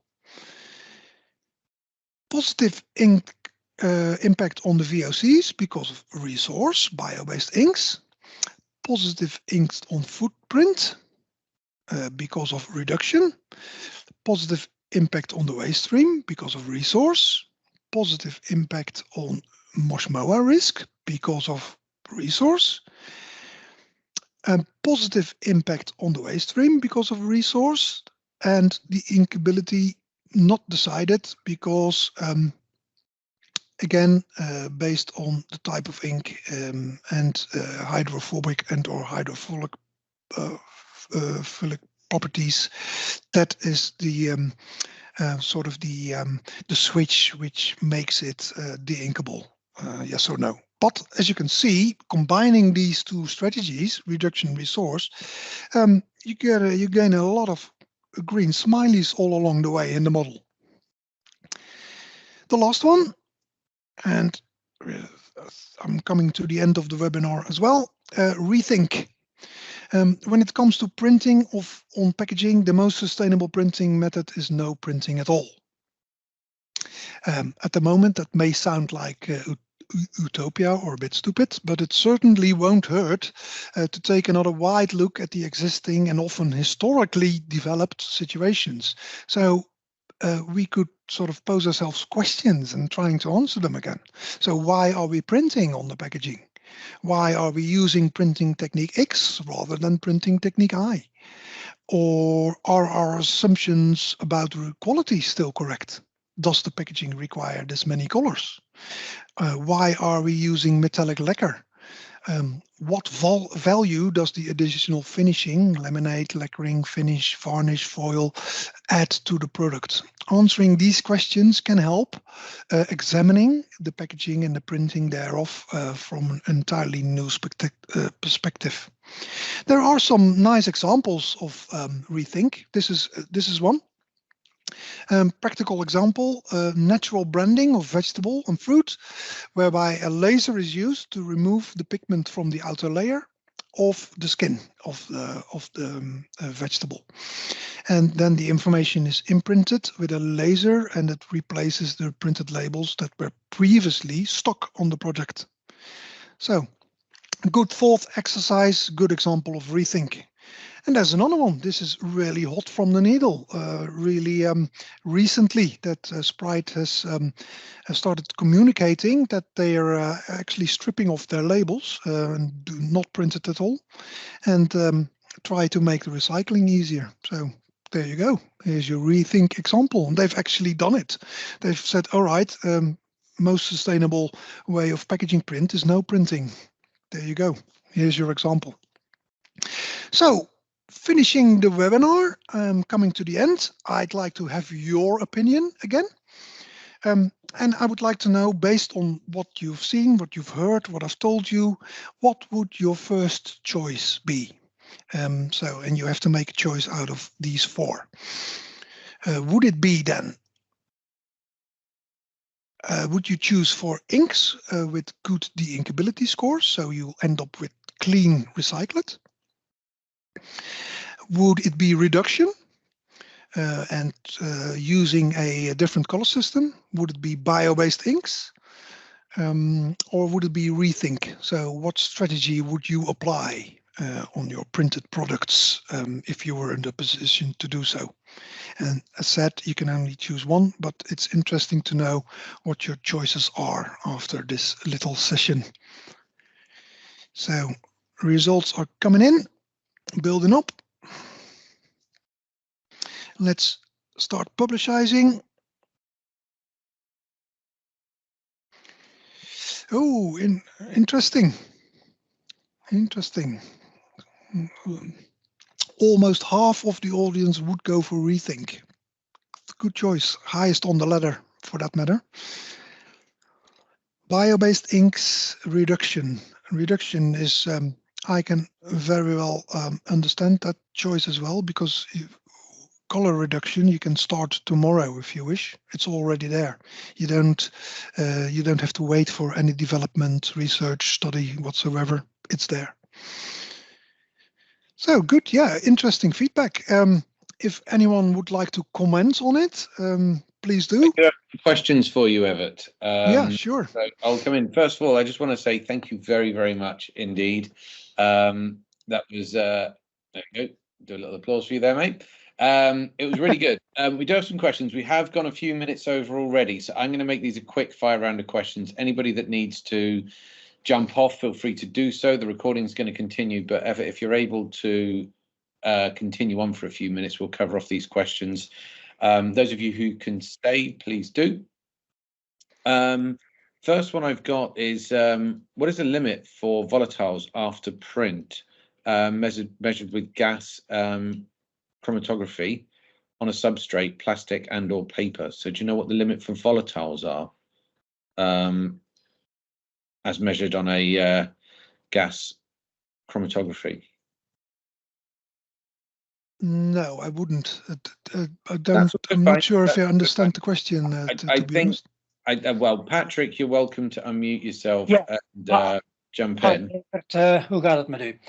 Positive impact on the VOCs because of resource, bio-based inks. Positive inks on footprint because of reduction. Positive impact on the waste stream because of resource. Positive impact on moshmoa risk because of resource. Positive impact on the waste stream because of resource, and the inkability not decided because again based on the type of ink and hydrophobic and or hydrophilic properties. That is the sort of the switch which makes it de-inkable, yes or no. But as you can see, combining these 2 strategies, reduction and resource, you gain a lot of green smileys all along the way in the model. The last one, and I'm coming to the end of the webinar as well, Reth Ink. When it comes to printing on packaging, the most sustainable printing method is no printing at all. At the moment, that may sound like utopia or a bit stupid, but it certainly won't hurt to take another wide look at the existing and often historically developed situations. So we could sort of pose ourselves questions and trying to answer them again. So why are we printing on the packaging? Why are we using printing technique X rather than printing technique I? Or are our assumptions about quality still correct? Does the packaging require this many colors? Why are we using metallic lacquer? What value does the additional finishing, laminate, lacquering, finish, varnish, foil, add to the product? Answering these questions can help examining the packaging and the printing thereof from an entirely new perspective. There are some nice examples of Reth Ink. This is one. Practical example, natural branding of vegetable and fruit, whereby a laser is used to remove the pigment from the outer layer of the skin of the vegetable. And then the information is imprinted with a laser, and it replaces the printed labels that were previously stuck on the project. So, good thought exercise, good example of Reth Ink. And there's another one. This is really hot from the needle. Really recently that Sprite has started communicating that they are actually stripping off their labels and do not print it at all, and try to make the recycling easier. So there you go. Here's your Reth Ink example. And they've actually done it. They've said, all right, most sustainable way of packaging print is no printing. There you go. Here's your example. So, finishing the webinar, coming to the end, I'd like to have your opinion again. And I would like to know, based on what you've seen, what you've heard, what I've told you, what would your first choice be? And you have to make a choice out of these four. Would it be then, would you choose for inks with good de-inkability scores, so you end up with clean recycled? Would it be reduction and using a different color system? Would it be bio-based inks? Or would it be Reth Ink? So what strategy would you apply on your printed products if you were in the position to do so? And as said, you can only choose one, but it's interesting to know what your choices are after this little session. So results are coming in, building up. Let's start publishing. Oh, interesting. Interesting. Almost half of the audience would go for Reth Ink. Good choice. Highest on the ladder, for that matter. Bio-based inks reduction. Reduction is, I can very well understand that choice as well, because color reduction you can start tomorrow if you wish. It's already there. You don't have to wait for any development, research, study whatsoever. It's there. So good, yeah, interesting feedback. If anyone would like to comment on it, please do. I have questions for you, Evert. Yeah, sure. So I'll come in. First of all, I just want to say thank you very, very much indeed. That was, there you go. Do a little applause for you there, mate. It was really good. We do have some questions. We have gone a few minutes over already, so I'm going to make these a quick fire round of questions. Anybody that needs to jump off, feel free to do so. The recording is going to continue, but Evert, if you're able to continue on for a few minutes, we'll cover off these questions. Those of you who can stay, please do. First one I've got is, what is the limit for volatiles after print, measured with gas chromatography on a substrate, plastic and or paper? So do you know what the limit for volatiles are, as measured on a gas chromatography? No, I wouldn't. I don't. I'm not sure if I understand the question. I think. Well, Patrick, you're welcome to unmute yourself and jump in. Hoe gaat het met u?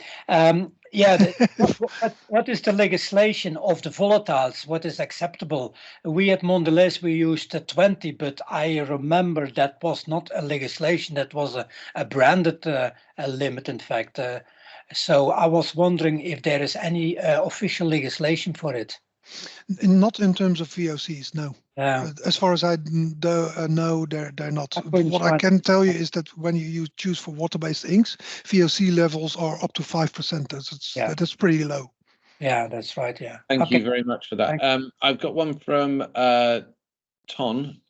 What is the legislation of the volatiles? What is acceptable? We at Mondelez, we used 20, but I remember that was not a legislation. That was a branded limit, in fact. So I was wondering if there is any official legislation for it. Not in terms of VOCs, no. As far as I know, they're not. What I can tell you is that when you choose for water-based inks, VOC levels are up to 5%. That's pretty low. Yeah, that's right. Yeah. Thank you very much for that. I've got one from Ton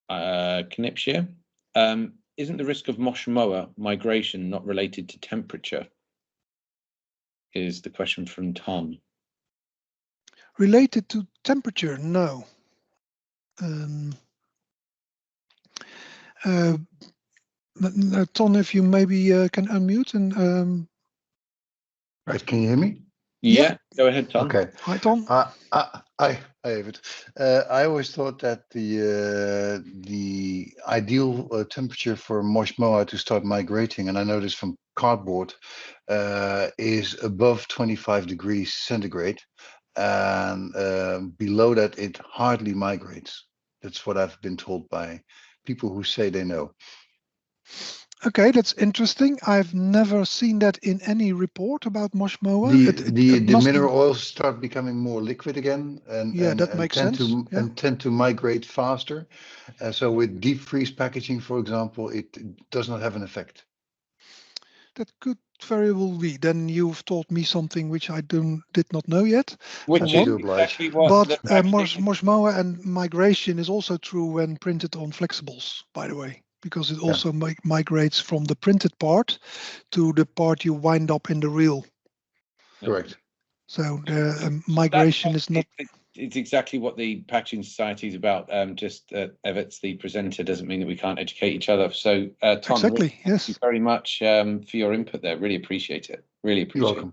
Knipshire. Isn't the risk of mosh-mower migration not related to temperature? Is the question from Ton. Related to temperature, no. Ton, if you maybe can unmute and. Right, can you hear me? Yeah, go ahead, Ton. Okay. Hi, Ton. Hi, David. I always thought that the ideal temperature for mosh-mower to start migrating, and I know this from cardboard, is above 25 degrees centigrade. And below that, it hardly migrates. That's what I've been told by people who say they know. Okay, that's interesting. I've never seen that in any report about mosh-mower. The mineral oils start becoming more liquid again, and that makes sense. And tend to migrate faster. So with deep freeze packaging, for example, it does not have an effect. That could very well be. Then you've taught me something which I did not know yet. Which for is one. exactly what But the packaging- Moshmoa and migration is also true when printed on flexibles, by the way, because it also migrates from the printed part to the part you wind up in the reel. Correct. So the migration is not. It's exactly what the Packaging Society is about. Just Everts, the presenter, doesn't mean that we can't educate each other. So, Tom, Exactly, thank you very much for your input there. Really appreciate it. Really appreciate You're it.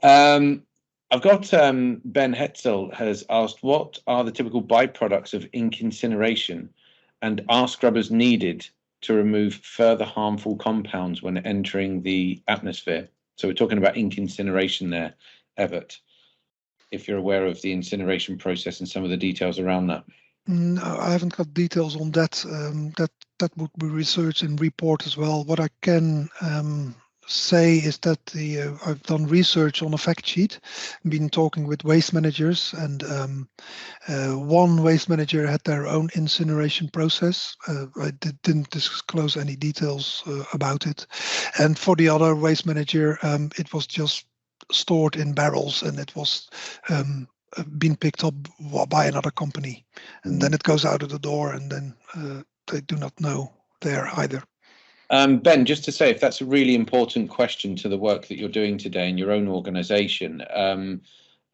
welcome. I've got Ben Hetzel has asked, what are the typical byproducts of ink incineration, and are scrubbers needed to remove further harmful compounds when entering the atmosphere? So we're talking about ink incineration there, Evert, if you're aware of the incineration process and some of the details around that. No, I haven't got details on that. That would be research and report as well. What I can say is that I've done research on a fact sheet, been talking with waste managers, and one waste manager had their own incineration process. I didn't disclose any details about it. And for the other waste manager, it was just stored in barrels, and it was been picked up by another company, and then it goes out of the door, and then they do not know there either. Ben, just to say, if that's a really important question to the work that you're doing today in your own organisation,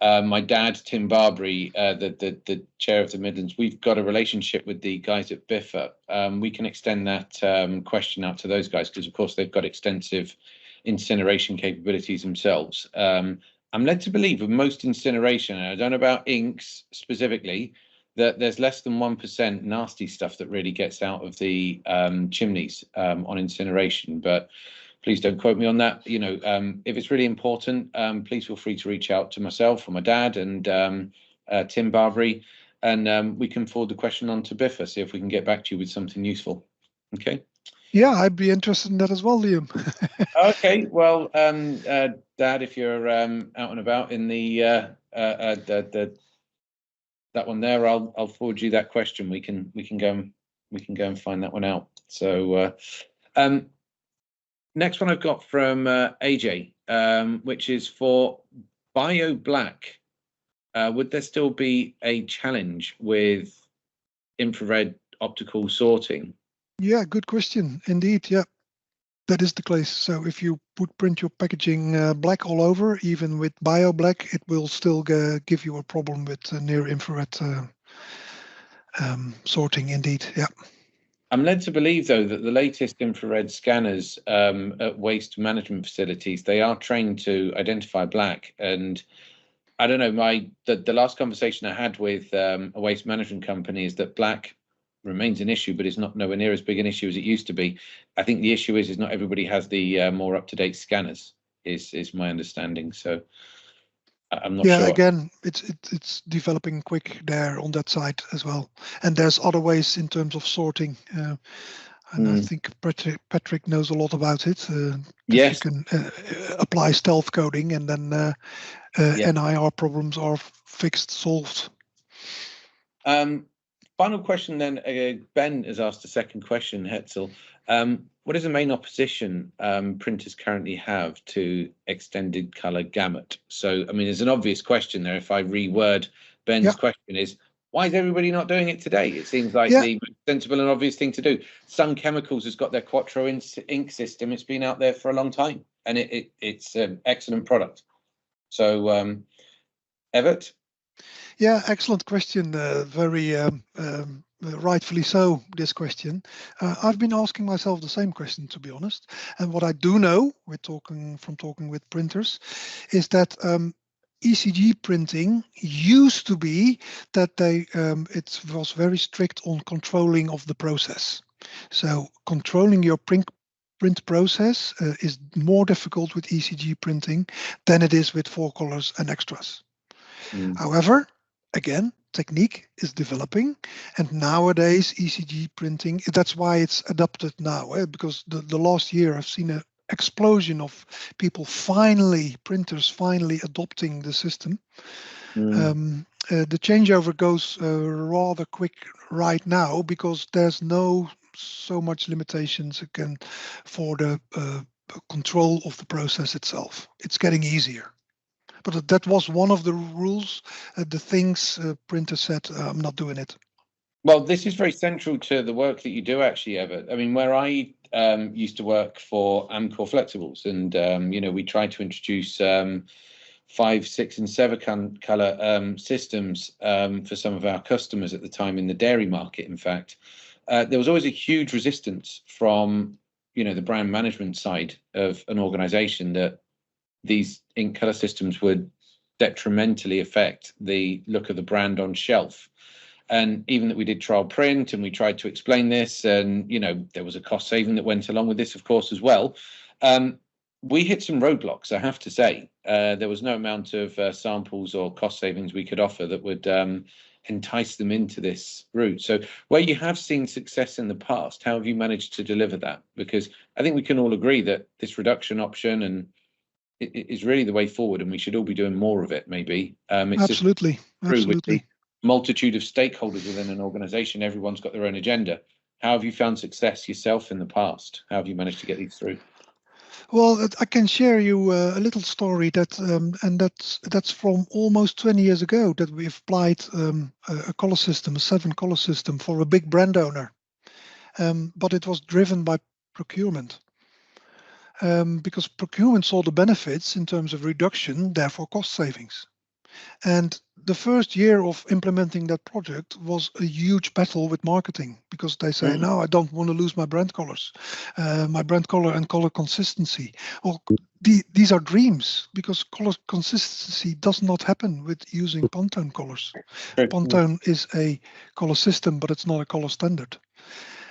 my dad, Tim Barbary, the chair of the Midlands, we've got a relationship with the guys at BIFA. We can extend that question out to those guys because, of course, they've got extensive incineration capabilities themselves. I'm led to believe with most incineration, and I don't know about inks specifically, that there's less than 1% nasty stuff that really gets out of the chimneys on incineration. But please don't quote me on that. You know, if it's really important, please feel free to reach out to myself or my dad and Tim Barbary, and we can forward the question on to BIFA, see if we can get back to you with something useful. Okay. Yeah, I'd be interested in that as well, Liam. Okay, well, Dad, if you're out and about in the that one there, I'll forward you that question. We can go and find that one out. So next one I've got from AJ, which is for Bio Black. Would there still be a challenge with infrared optical sorting? Yeah, good question indeed. Yeah, that is the case. So if you would print your packaging black all over, even with Bio Black, it will still give you a problem with near infrared sorting indeed. Yeah. I'm led to believe, though, that the latest infrared scanners at waste management facilities, they are trained to identify black. And I don't know, the last conversation I had with a waste management company is that black remains an issue, but it's not nowhere near as big an issue as it used to be. I think the issue is not everybody has the more up-to-date scanners, is my understanding. So I'm not sure. Yeah, again, it's developing quick there on that side as well. And there's other ways in terms of sorting. And I think Patrick knows a lot about it. Yes. You can apply stealth coding, and then NIR problems are fixed, solved. Final question then. Ben has asked a second question, Hetzel. What is the main opposition printers currently have to extended color gamut? So, I mean, there's an obvious question there. If I reword Ben's question is, why is everybody not doing it today? It seems like the sensible and obvious thing to do. Sun Chemicals has got their Quattro ink system. It's been out there for a long time, and it's an excellent product. So, Evert? Yeah, excellent question. Very rightfully so, this question. I've been asking myself the same question, to be honest. And what I do know, talking with printers, is that ECG printing used to be that it was very strict on controlling of the process. So controlling your print process is more difficult with ECG printing than it is with 4-colors and extras. However, again, technique is developing, and nowadays ECG printing, that's why it's adopted now, because the last year I've seen an explosion of printers finally adopting the system. The changeover goes rather quick right now because there's no so much limitations again for the control of the process itself. It's getting easier. But that was one of the rules, the things printer said, I'm not doing it. Well, this is very central to the work that you do, actually, Evert. I mean, where I used to work for Amcor Flexibles, and we tried to introduce 5, 6, and 7 color systems for some of our customers at the time in the dairy market. In fact, there was always a huge resistance from the brand management side of an organization that these ink color systems would detrimentally affect the look of the brand on shelf. And even that we did trial print and we tried to explain this, and there was a cost saving that went along with this, of course, as well. We hit some roadblocks, I have to say. There was no amount of samples or cost savings we could offer that would entice them into this route. So where you have seen success in the past, how have you managed to deliver that? Because I think we can all agree that this reduction option and it is really the way forward, and we should all be doing more of it, maybe. It's absolutely. With the multitude of stakeholders within an organization, everyone's got their own agenda. How have you found success yourself in the past? How have you managed to get these through? Well, I can share you a little story that's from almost 20 years ago, that we applied a color system, a 7 color system for a big brand owner. But it was driven by procurement. Because procurement saw the benefits in terms of reduction, therefore cost savings. And the first year of implementing that project was a huge battle with marketing, because they say, no, I don't want to lose my brand colors, my brand color and color consistency. Well, these are dreams, because color consistency does not happen with using Pantone colors. Pantone is a color system, but it's not a color standard.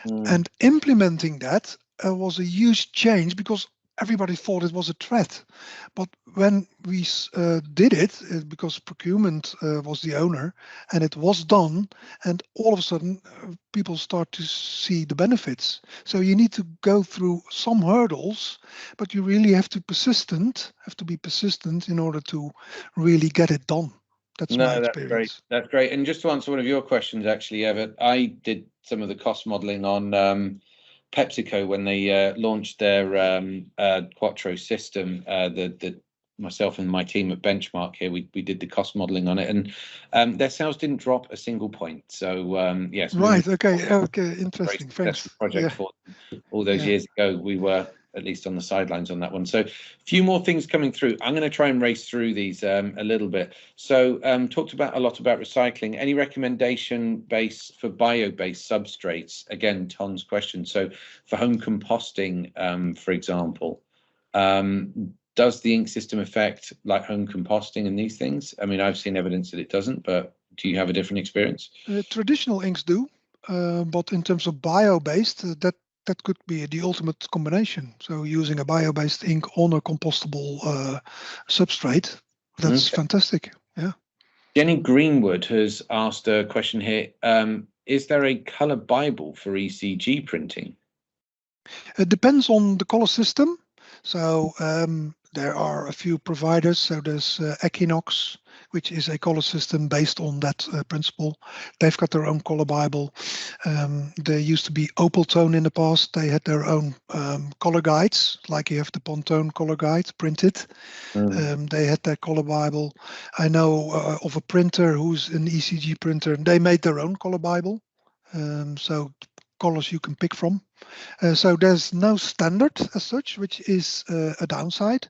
And implementing that was a huge change, because everybody thought it was a threat. But when we did it, because procurement was the owner, and it was done, and all of a sudden people start to see the benefits. So you need to go through some hurdles, but you really have to be persistent in order to really get it done. That's my experience. That's great. And just to answer one of your questions, actually, Evert, I did some of the cost modeling on PepsiCo when they launched their Quattro system. Myself and my team at Benchmark here, we did the cost modeling on it, and their sales didn't drop a single point. So yes, right, okay, interesting. Thanks. Project for all those years ago. We were at least on the sidelines on that one. So a few more things coming through. I'm going to try and race through these a little bit. So talked about a lot about recycling. Any recommendation base for bio-based substrates? Again, Tom's question. So for home composting, for example, does the ink system affect like home composting and these things? I mean, I've seen evidence that it doesn't, but do you have a different experience? Traditional inks do, but in terms of bio-based, that could be the ultimate combination. So using a bio-based ink on a compostable substrate, that's fantastic. Yeah. Jenny Greenwood has asked a question here. Is there a color Bible for ECG printing? It depends on the color system. So there are a few providers. So there's Equinox, which is a color system based on that principle. They've got their own color Bible. There used to be Opaltone in the past. They had their own color guides, like you have the Pantone color guide printed. They had their color Bible. I know of a printer who's an ECG printer. They made their own color Bible. So colors you can pick from. So there's no standard as such, which is a downside.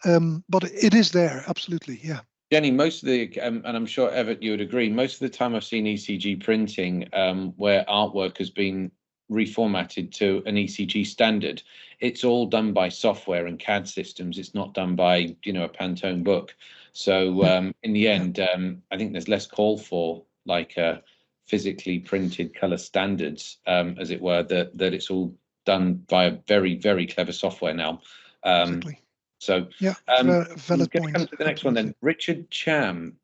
But it is there, absolutely, yeah. Jenny, most of the, and I'm sure Evert, you would agree, most of the time I've seen ECG printing where artwork has been reformatted to an ECG standard, it's all done by software and CAD systems. It's not done by, a Pantone book. So in the end, I think there's less call for like physically printed color standards, as it were, that it's all done via very, very clever software now. Exactly. So yeah, valid point. Come to the next one then. Richard Cham,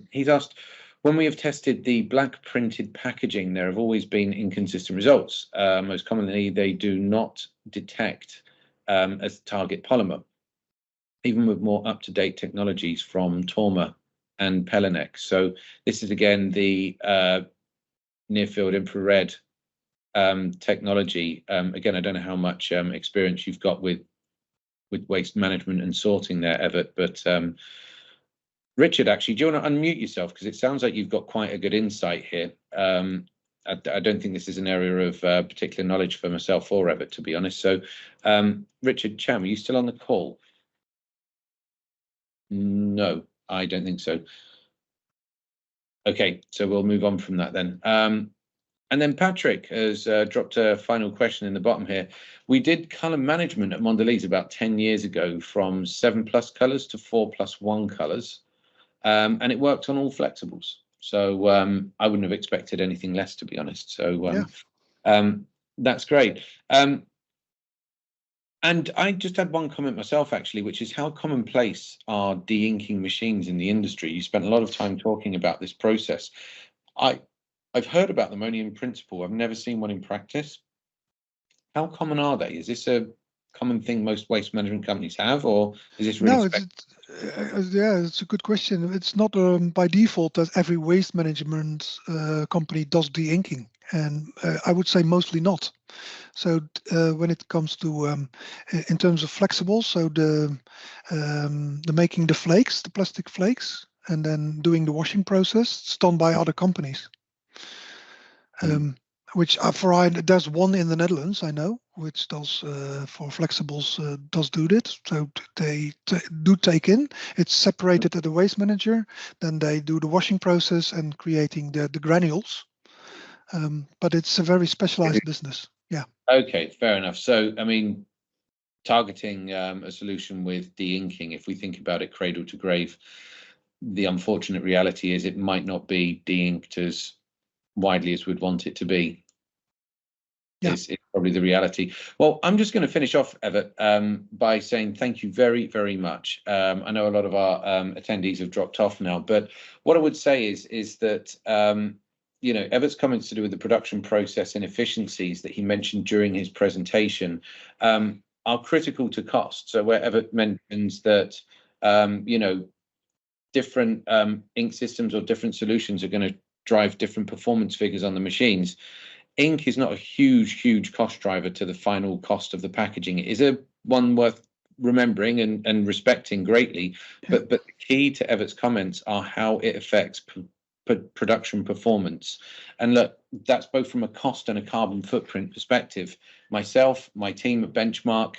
he's asked, when we have tested the black printed packaging, there have always been inconsistent results. Most commonly, they do not detect as target polymer, even with more up-to-date technologies from Torma and Pelinex. So this is again the near-field infrared technology. Again, I don't know how much experience you've got with with waste management and sorting there, Evert. But Richard, actually, do you want to unmute yourself? Because it sounds like you've got quite a good insight here. I don't think this is an area of particular knowledge for myself or Evert, to be honest. So, Richard Cham, are you still on the call? No, I don't think so. Okay, so we'll move on from that then. And then Patrick has dropped a final question in the bottom here. We did colour management at Mondelez about 10 years ago from 7+ colours to 4+1 colours. And it worked on all flexibles. So I wouldn't have expected anything less, to be honest. So that's great. And I just had one comment myself, actually, which is how commonplace are de-inking machines in the industry? You spent a lot of time talking about this process. I've heard about them only in principle. I've never seen one in practice. How common are they? Is this a common thing most waste management companies have, or is this really? No, it's a good question. It's not by default that every waste management company does de-inking, and I would say mostly not. So when it comes to in terms of flexibles, so the making the flakes, the plastic flakes, and then doing the washing process, it's done by other companies. Which there's one in the Netherlands, I know, which does for flexibles does do that. So they do take in. It's separated at the waste manager. Then they do the washing process and creating the granules. But it's a very specialized business. Yeah. Okay, fair enough. So I mean, targeting a solution with de-inking, if we think about it cradle to grave, the unfortunate reality is it might not be de-inked as widely as we'd want it to be. Yeah. It's probably the reality. Well, I'm just going to finish off, Evert, by saying thank you very, very much. I know a lot of our attendees have dropped off now, but what I would say is that you know, Evert's comments to do with the production process and efficiencies that he mentioned during his presentation are critical to cost. So where Evert mentions that you know, different ink systems or different solutions are going to drive different performance figures on the machines. Ink is not a huge cost driver to the final cost of the packaging. It is a one worth remembering and respecting greatly, but the key to Evert's comments are how it affects production performance. And look, that's both from a cost and a carbon footprint perspective. Myself, my team at Benchmark,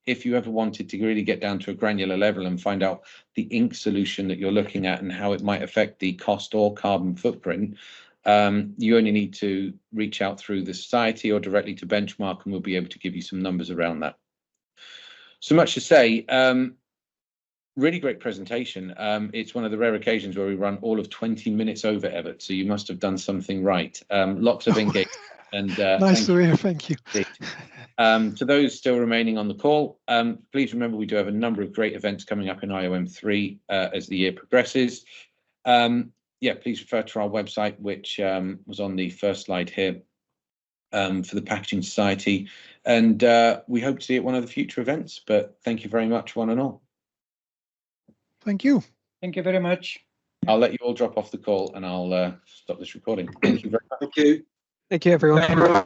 if you ever wanted to really get down to a granular level and find out the ink solution that you're looking at and how it might affect the cost or carbon footprint, you only need to reach out through the society or directly to Benchmark, and we'll be able to give you some numbers around that. So much to say. Really great presentation. It's one of the rare occasions where we run all of 20 minutes over, Evert, so you must have done something right. Lots of engagement. And nice to hear. Thank you. To those still remaining on the call, please remember we do have a number of great events coming up in IOM3 as the year progresses. Yeah, please refer to our website, which was on the first slide here for the Packaging Society. And we hope to see you at one of the future events. But thank you very much, one and all. Thank you. Thank you very much. I'll let you all drop off the call and I'll stop this recording. Thank you very much. Thank you. Thank you, everyone.